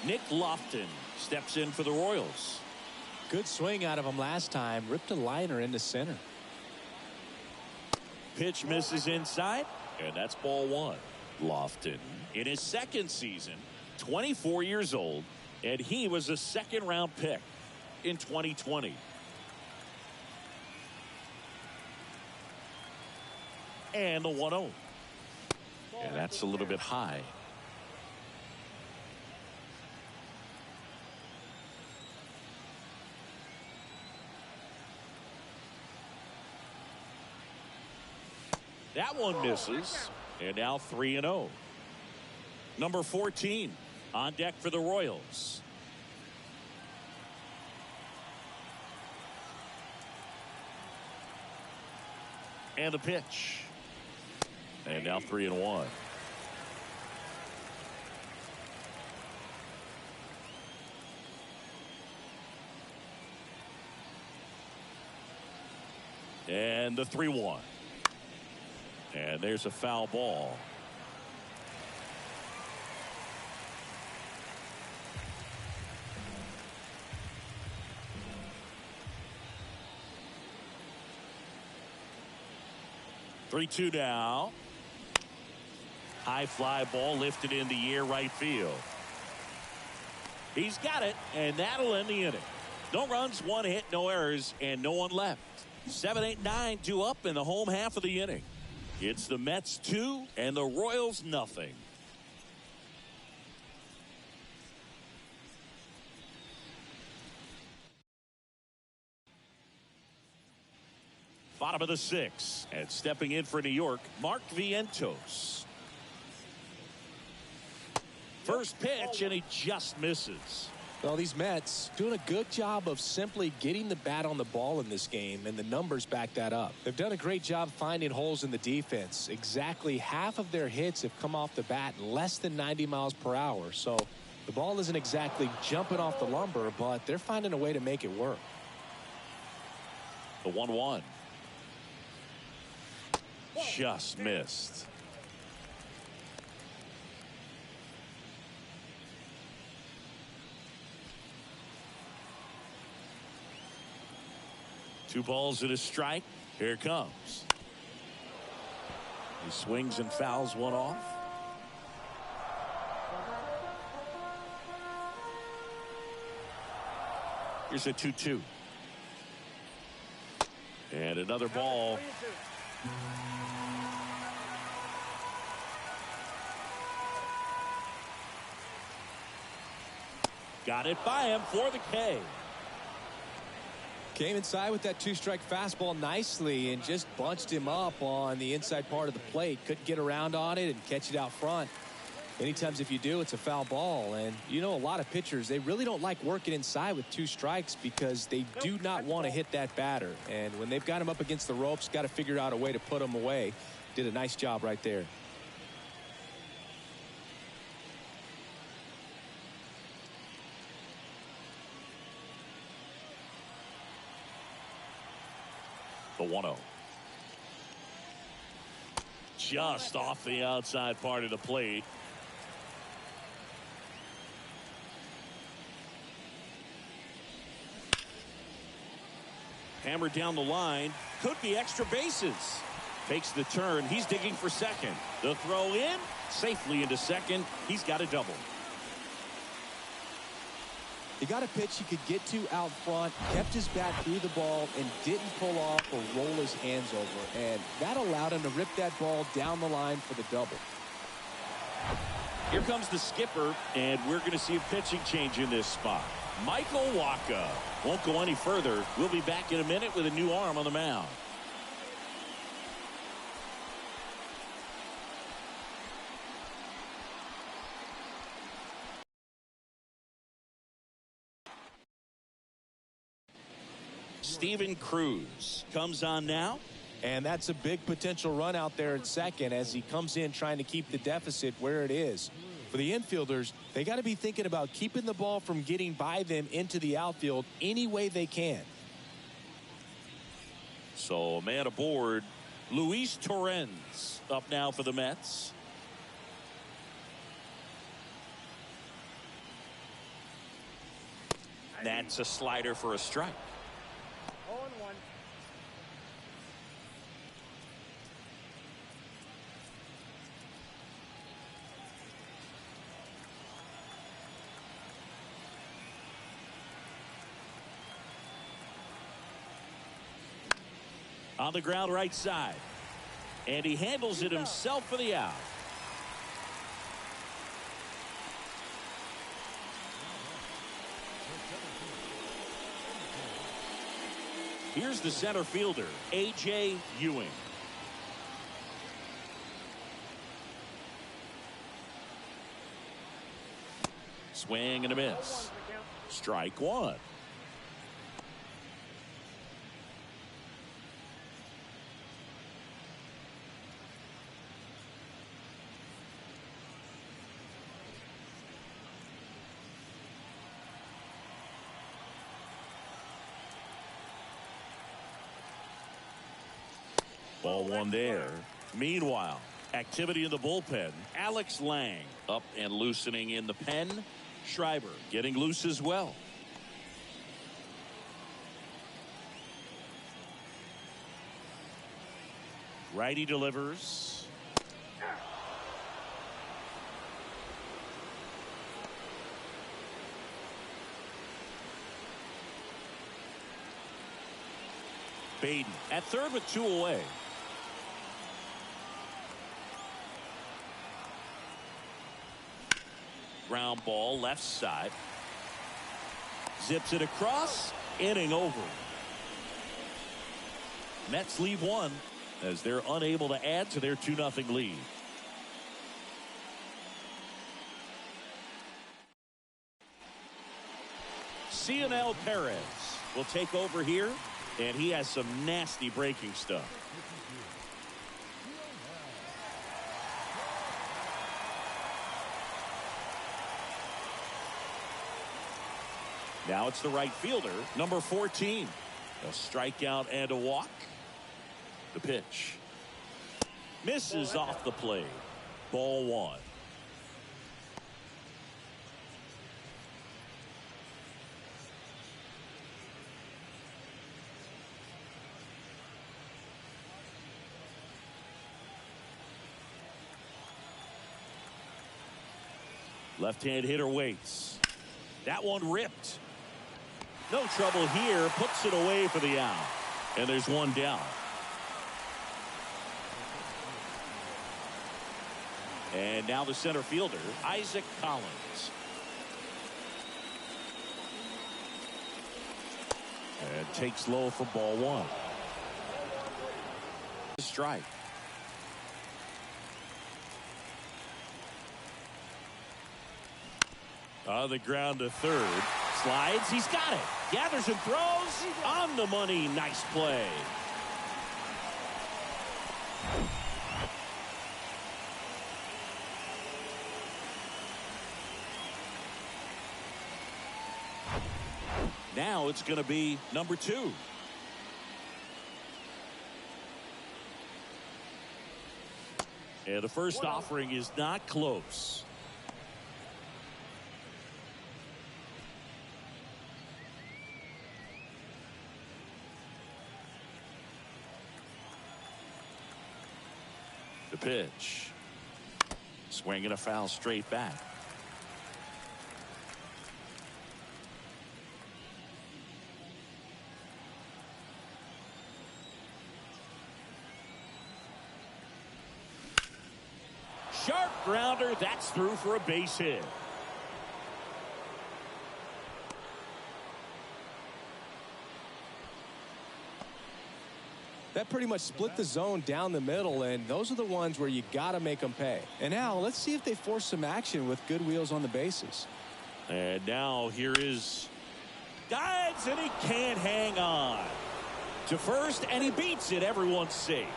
Nick Lofton steps in for the Royals. Good swing out of him last time. Ripped a liner into center. Pitch misses inside, and that's ball 1. Lofton in his second season, 24 years old, and he was a second-round pick in 2020. And the 1-0. And that's a little bit high. That one misses. And now 3-0. Number 14 on deck for the Royals. And the pitch. And now 3-1. And the 3-1. And there's a foul ball. Three-two now. High fly ball lifted in the air, right field. He's got it, and that'll end the inning. No runs, 1 hit, no errors, and no one left. 7, 8, 9, 2 up in the home half of the inning. It's the Mets 2 and the Royals nothing. Bottom of the 6th, and stepping in for New York, Mark Vientos. First pitch, and he just misses. Well, these Mets doing a good job of simply getting the bat on the ball in this game, and the numbers back that up. They've done a great job finding holes in the defense. Exactly half of their hits have come off the bat less than 90 miles per hour. So the ball isn't exactly jumping off the lumber, but they're finding a way to make it work. The 1-1. Just missed. Two balls and a strike. Here it comes. He swings and fouls one off. Here's a 2-2. And another ball. Got it by him for the K. Came inside with that 2-strike fastball nicely and just bunched him up on the inside part of the plate. Couldn't get around on it and catch it out front. Many times if you do, it's a foul ball. And you know, a lot of pitchers, they really don't like working inside with 2 strikes because they do not want to hit that batter. And when they've got him up against the ropes, got to figure out a way to put him away. Did a nice job right there. The 1-0. Just off the outside part of the plate. Hammered down the line. Could be extra bases. Takes the turn. He's digging for second. The throw in. Safely into second. He's got a double. He got a pitch he could get to out front, kept his bat through the ball, and didn't pull off or roll his hands over. And that allowed him to rip that ball down the line for the double. Here comes the skipper, and we're going to see a pitching change in this spot. Michael Waka won't go any further. We'll be back in a minute with a new arm on the mound. Steven Cruz comes on now. And that's a big potential run out there at second as he comes in trying to keep the deficit where it is. For the infielders, they got to be thinking about keeping the ball from getting by them into the outfield any way they can. So a man aboard, Luis Torrens up now for the Mets. That's a slider for a strike. 0-1. On the ground right side. And he handles it himself for the out. Here's the center fielder, A.J. Ewing. Swing and a miss. Strike one. Ball one there. Meanwhile, activity in the bullpen. Alex Lang up and loosening in the pen. Schreiber getting loose as well. Righty delivers. Baden at third with two away. Ground ball left side. Zips it across. Inning over. Mets leave one as they're unable to add to their 2-0 lead. Cionel Perez will take over here, and he has some nasty breaking stuff. Now it's the right fielder, number 14. A strikeout and a walk. The pitch. Misses off the plate. Ball one. Left-hand hitter waits. That one ripped. No trouble here. Puts it away for the out. And there's one down. And now the center fielder, Isaac Collins. And takes low for ball one. Strike. On the ground to third. Slides. He's got it. Gathers and throws. On the money. Nice play. Now it's going to be number 2. And the first offering is not close. The pitch. Swinging a foul straight back. sharp grounder. That's through for a base hit. That pretty much split the zone down the middle, and those are the ones where you got to make them pay. And now let's see if they force some action with good wheels on the bases. And now here is dives, and he can't hang on to first, and he beats it. Everyone's safe.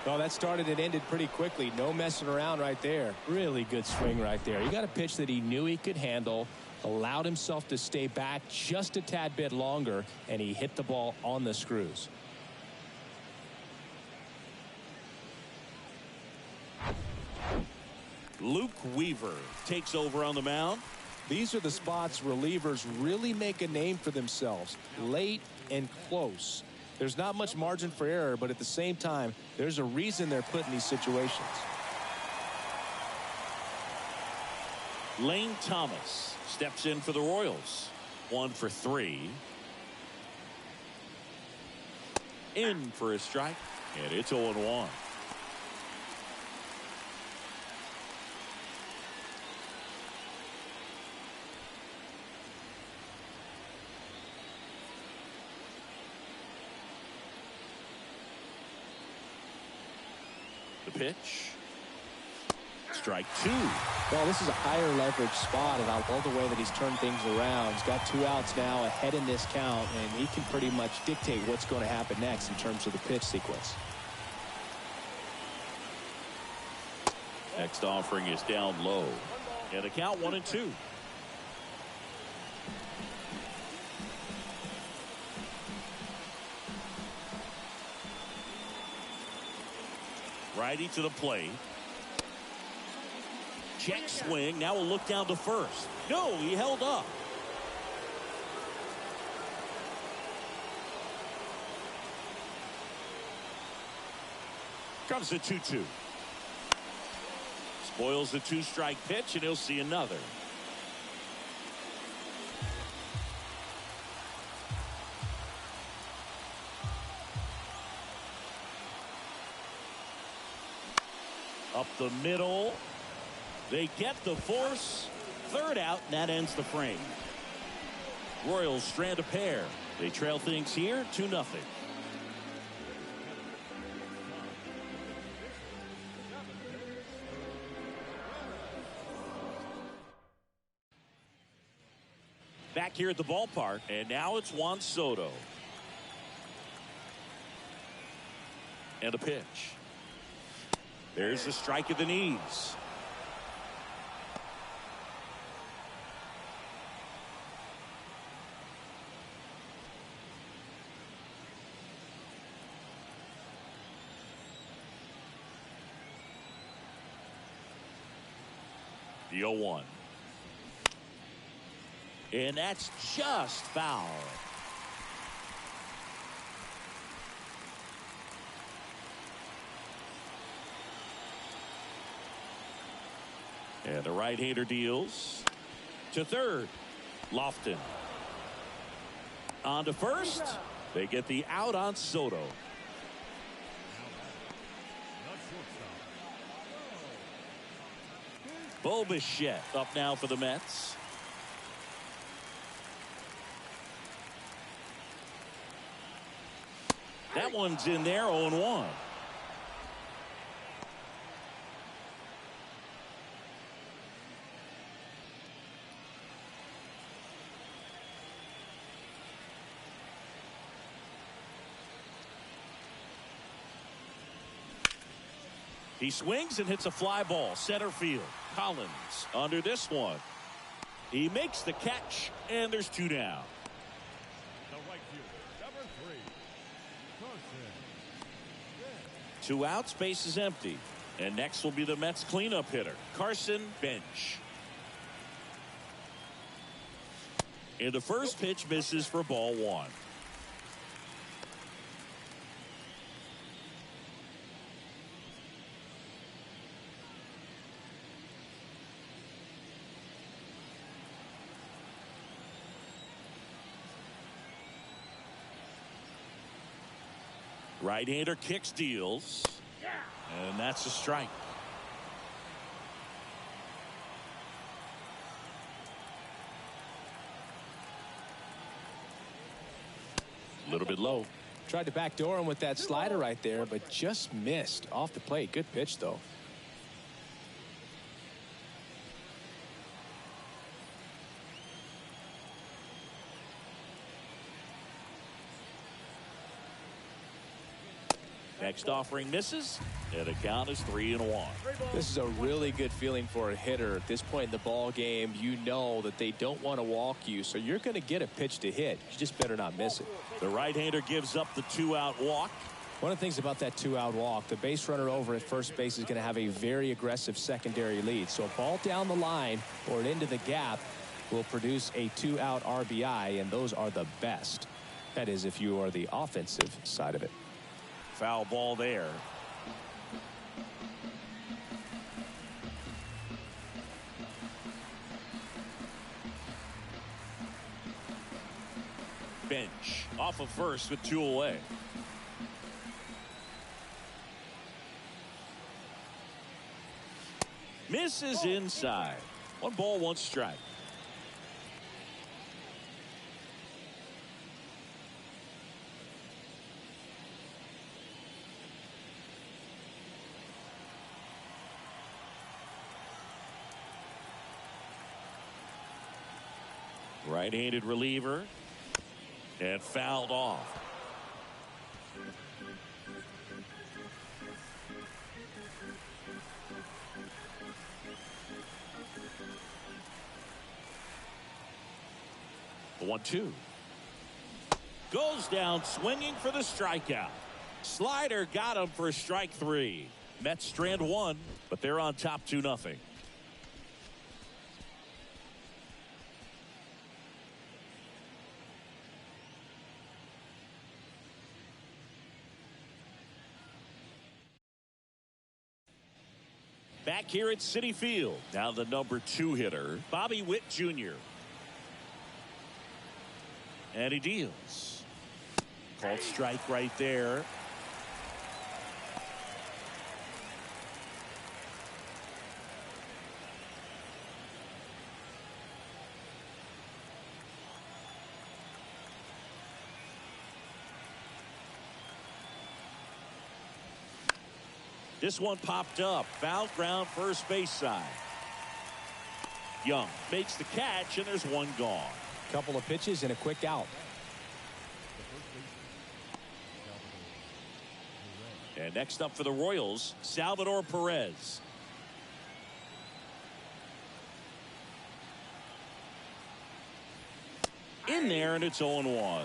Oh, that started and ended pretty quickly. No messing around right there. Really good swing right there. He got a pitch that he knew he could handle, allowed himself to stay back just a tad bit longer, and he hit the ball on the screws. Luke Weaver takes over on the mound. These are the spots relievers really make a name for themselves. Late and close. There's not much margin for error, but at the same time, there's a reason they're put in these situations. Lane Thomas steps in for the Royals. 1 for 3. In for a strike, and it's 0-1. The pitch. Strike 2. Well, this is a higher leverage spot, and I love the way that he's turned things around. He's got 2 outs now ahead in this count, and he can pretty much dictate what's going to happen next in terms of the pitch sequence. Next offering is down low. And a count 1-2. Righty to the plate. Check swing. Now we'll look down to first. No, he held up. Comes the 2-2. Spoils the 2-strike pitch, and he'll see another. Up the middle. They get the force. 3rd out, and that ends the frame. Royals strand a pair. They trail things here 2-0. Back here at the ballpark, and now it's Juan Soto. And a pitch. There's the strike at the knees. The 0-1. And that's just foul. And the right-hander deals to third. Lofton. On to first. They get the out on Soto. Bo Bichette up now for the Mets. That one's in there, 0-1. He swings and hits a fly ball center field. Collins under this one. He makes the catch, and there's 2 down. The right fielder, number 3, Carson. 2 outs, base is empty. And next will be the Mets cleanup hitter, Carson Bench. And the first pitch misses for ball 1. Right-hander kicks, deals, and that's a strike. little bit low. Tried to backdoor him with that slider right there, but just missed off the plate. Good pitch, though. Next offering misses, and the count is 3-1. This is a really good feeling for a hitter. At this point in the ball game, you know that they don't want to walk you, so you're going to get a pitch to hit. You just better not miss it. The right-hander gives up the 2-out walk. One of the things about that 2-out walk, the base runner over at first base is going to have a very aggressive secondary lead. So a ball down the line or into the gap will produce a 2-out RBI, and those are the best. That is, if you are the offensive side of it. Foul ball there. Bench off of first with 2 away. Misses inside. 1 ball, 1 strike. Right-handed reliever, and fouled off. The 1-2 goes down swinging for the strikeout. Slider got him for strike 3. Mets strand 1, but they're on top 2-0. Back here at Citi Field. Now the number 2 hitter, Bobby Witt Jr. And he deals. Called strike right there. This one popped up. Foul ground first base side. Young makes the catch, and there's 1 gone. Couple of pitches and a quick out. And next up for the Royals, Salvador Perez. In there, and it's 0-1.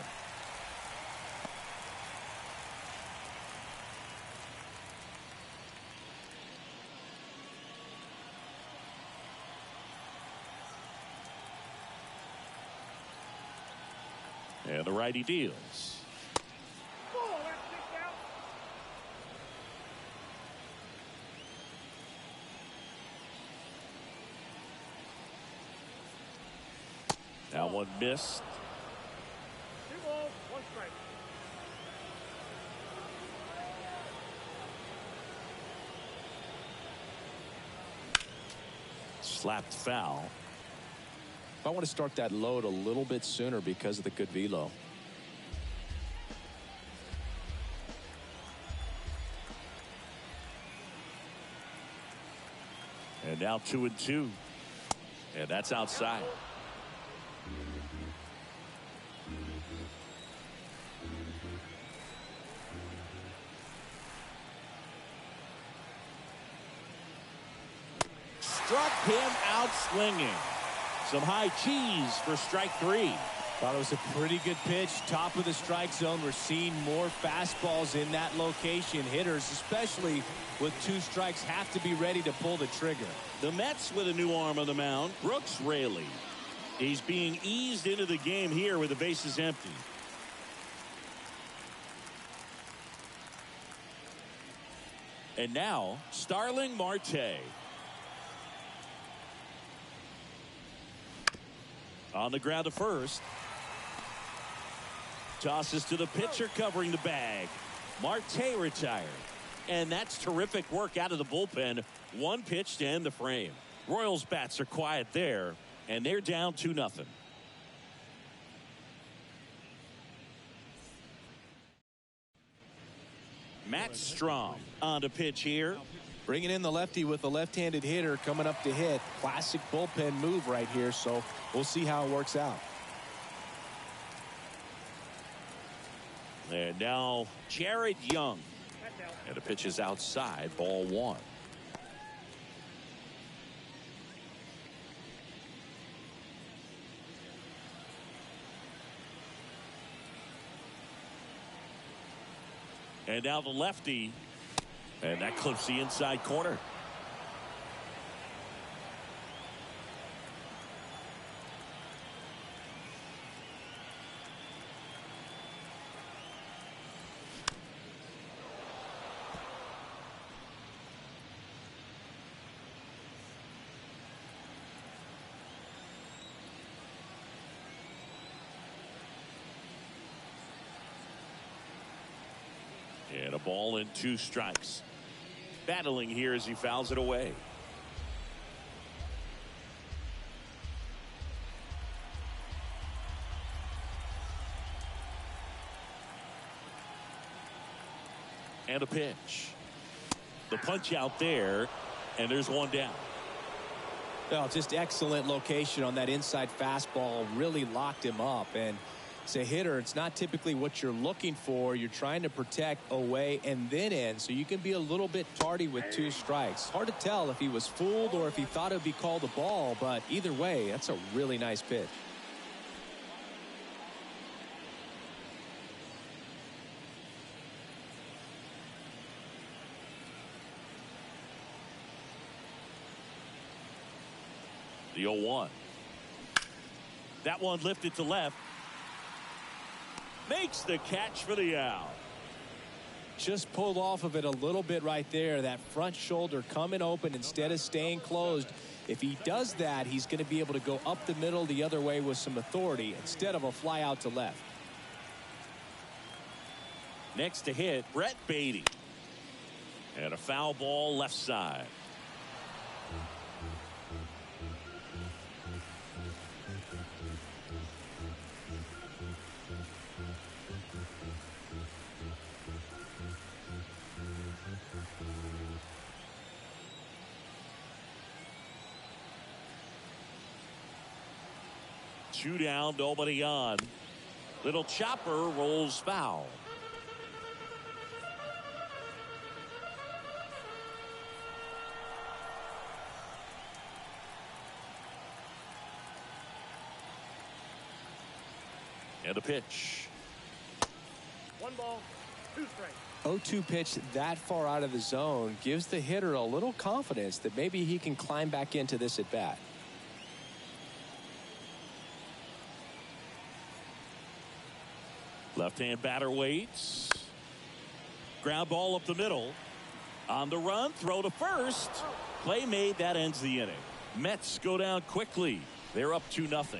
And the righty deals. That one missed. 2 balls, 1 strike. Slapped foul. I want to start that load a little bit sooner because of the good velo. And now 2-2. And that's outside. Struck him out swinging. Some high cheese for strike 3. Thought it was a pretty good pitch. Top of the strike zone. We're seeing more fastballs in that location. Hitters, especially with 2 strikes, have to be ready to pull the trigger. The Mets with a new arm on the mound, Brooks Raley. He's being eased into the game here with the bases empty. And now, Starling Marte. On the ground to first. Tosses to the pitcher covering the bag. Marte retired. And that's terrific work out of the bullpen. 1 pitch to end the frame. Royals bats are quiet there, and they're down 2-0. Matt Strom on the pitch here. Bringing in the lefty with a left-handed hitter coming up to hit. Classic bullpen move right here, so we'll see how it works out. And now Jared Young. And the pitch is outside, ball one. And now the lefty. And that clips the inside corner. And a ball and 2 strikes. Battling here as he fouls it away. And a pitch. The punch out there, and there's one down. Well, just excellent location on that inside fastball. Really locked him up. And as a hitter, it's not typically what you're looking for. You're trying to protect away and then in, so you can be a little bit tardy with 2 strikes. Hard to tell if he was fooled or if he thought it would be called a ball, but either way, that's a really nice pitch. The 0-1. That one lifted to left. Makes the catch for the out. Just pulled off of it a little bit right there. That front shoulder coming open instead of staying closed. If he does that, he's going to be able to go up the middle the other way with some authority instead of a fly out to left. Next to hit, Brett Beatty. And a foul ball left side. Two down, nobody on. Little chopper rolls foul. And a pitch. 1 ball, 2 strikes. 0-2 pitch that far out of the zone gives the hitter a little confidence that maybe he can climb back into this at bat. Left-hand batter waits. Ground ball up the middle. On the run, throw to first. Play made, that ends the inning. Mets go down quickly. They're up 2-0.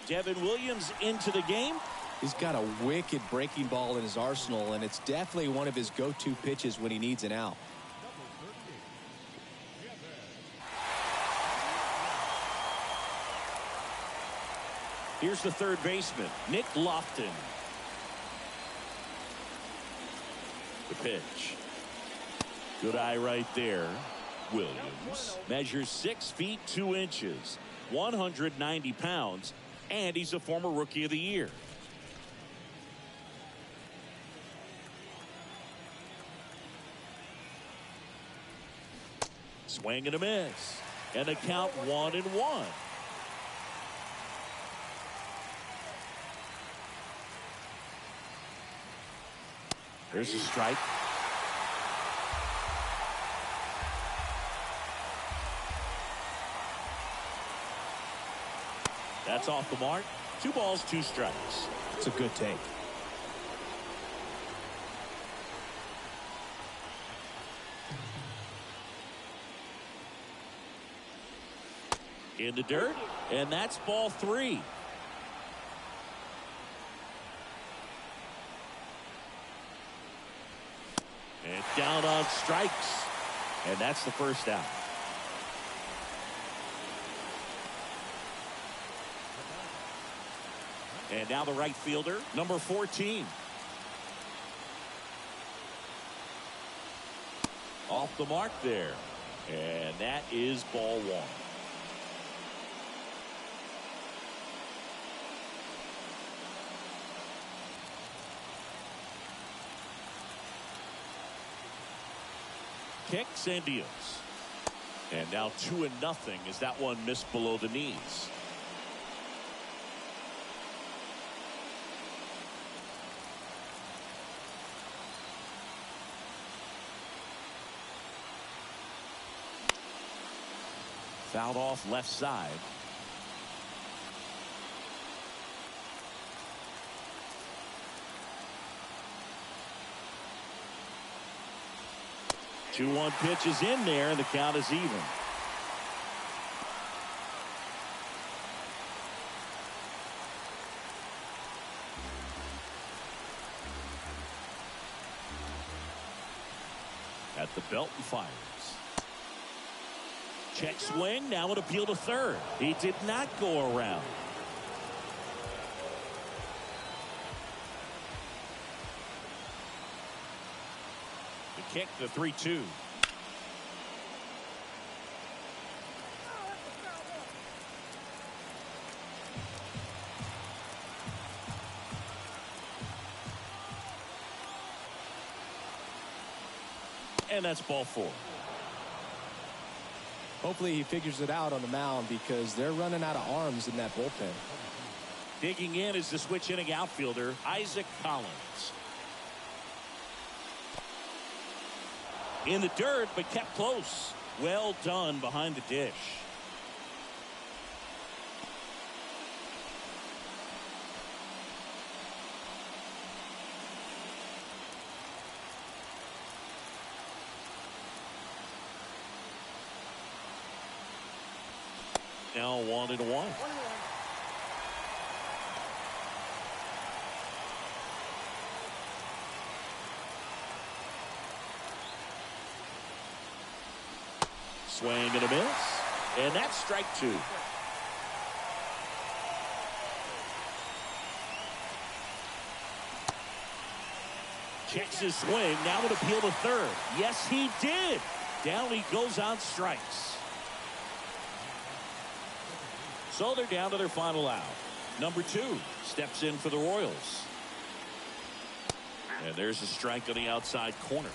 Devin Williams into the game. He's got a wicked breaking ball in his arsenal, and it's definitely one of his go-to pitches when he needs an out. Here's the third baseman, Nick Lofton. The pitch. Good eye right there. Williams measures 6 feet 2 inches, 190 pounds, and he's a former Rookie of the Year. Swing and a miss. And a count 1-1. There's a strike. That's off the mark. 2 balls, 2 strikes. It's a good take. In the dirt, and that's ball 3. And down on strikes. And that's the first out. And now the right fielder, number 14. Off the mark there. And that is ball one. Kicks and deals. And now 2-0 as that one missed below the knees. Fouled off left side. Two 2-1 pitch is in there, and the count is even. At the belt and fires. Check swing, now an appeal to third. He did not go around. The kick, the 3-2. And that's ball 4. Hopefully he figures it out on the mound because they're running out of arms in that bullpen. Digging in is the switch inning outfielder, Isaac Collins. In the dirt, but kept close. Well done behind the dish. Now 1-1. Swing and a miss. And that's strike 2. Checks his swing. Now an appeal to third. Yes, he did. Down he goes on strikes. So they're down to their final out. Number 2 steps in for the Royals. And there's a strike on the outside corner.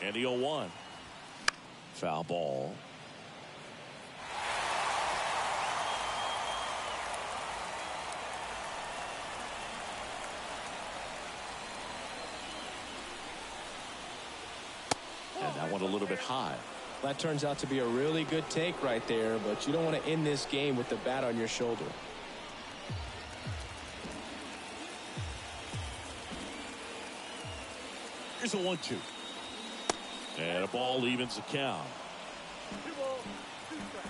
And the 0-1. Foul ball. And that went a little bit high. That turns out to be a really good take right there, but you don't want to end this game with the bat on your shoulder. Here's a 1-2. And a ball evens the count. 2 balls, 2 strikes.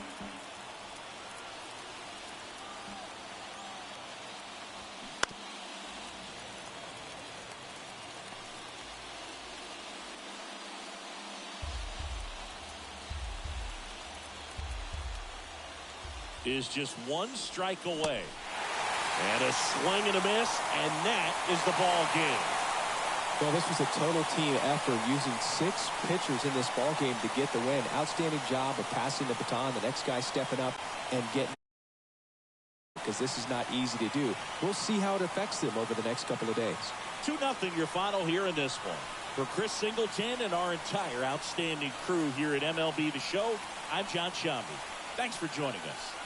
Is just 1 strike away. And a swing and a miss, and that is the ball game. Well, this was a total team effort using 6 pitchers in this ball game to get the win. Outstanding job of passing the baton. The next guy stepping up and getting, because this is not easy to do. We'll see how it affects them over the next couple of days. 2-0 your final here in this one. For Chris Singleton and our entire outstanding crew here at MLB The Show, I'm John Shambi. Thanks for joining us.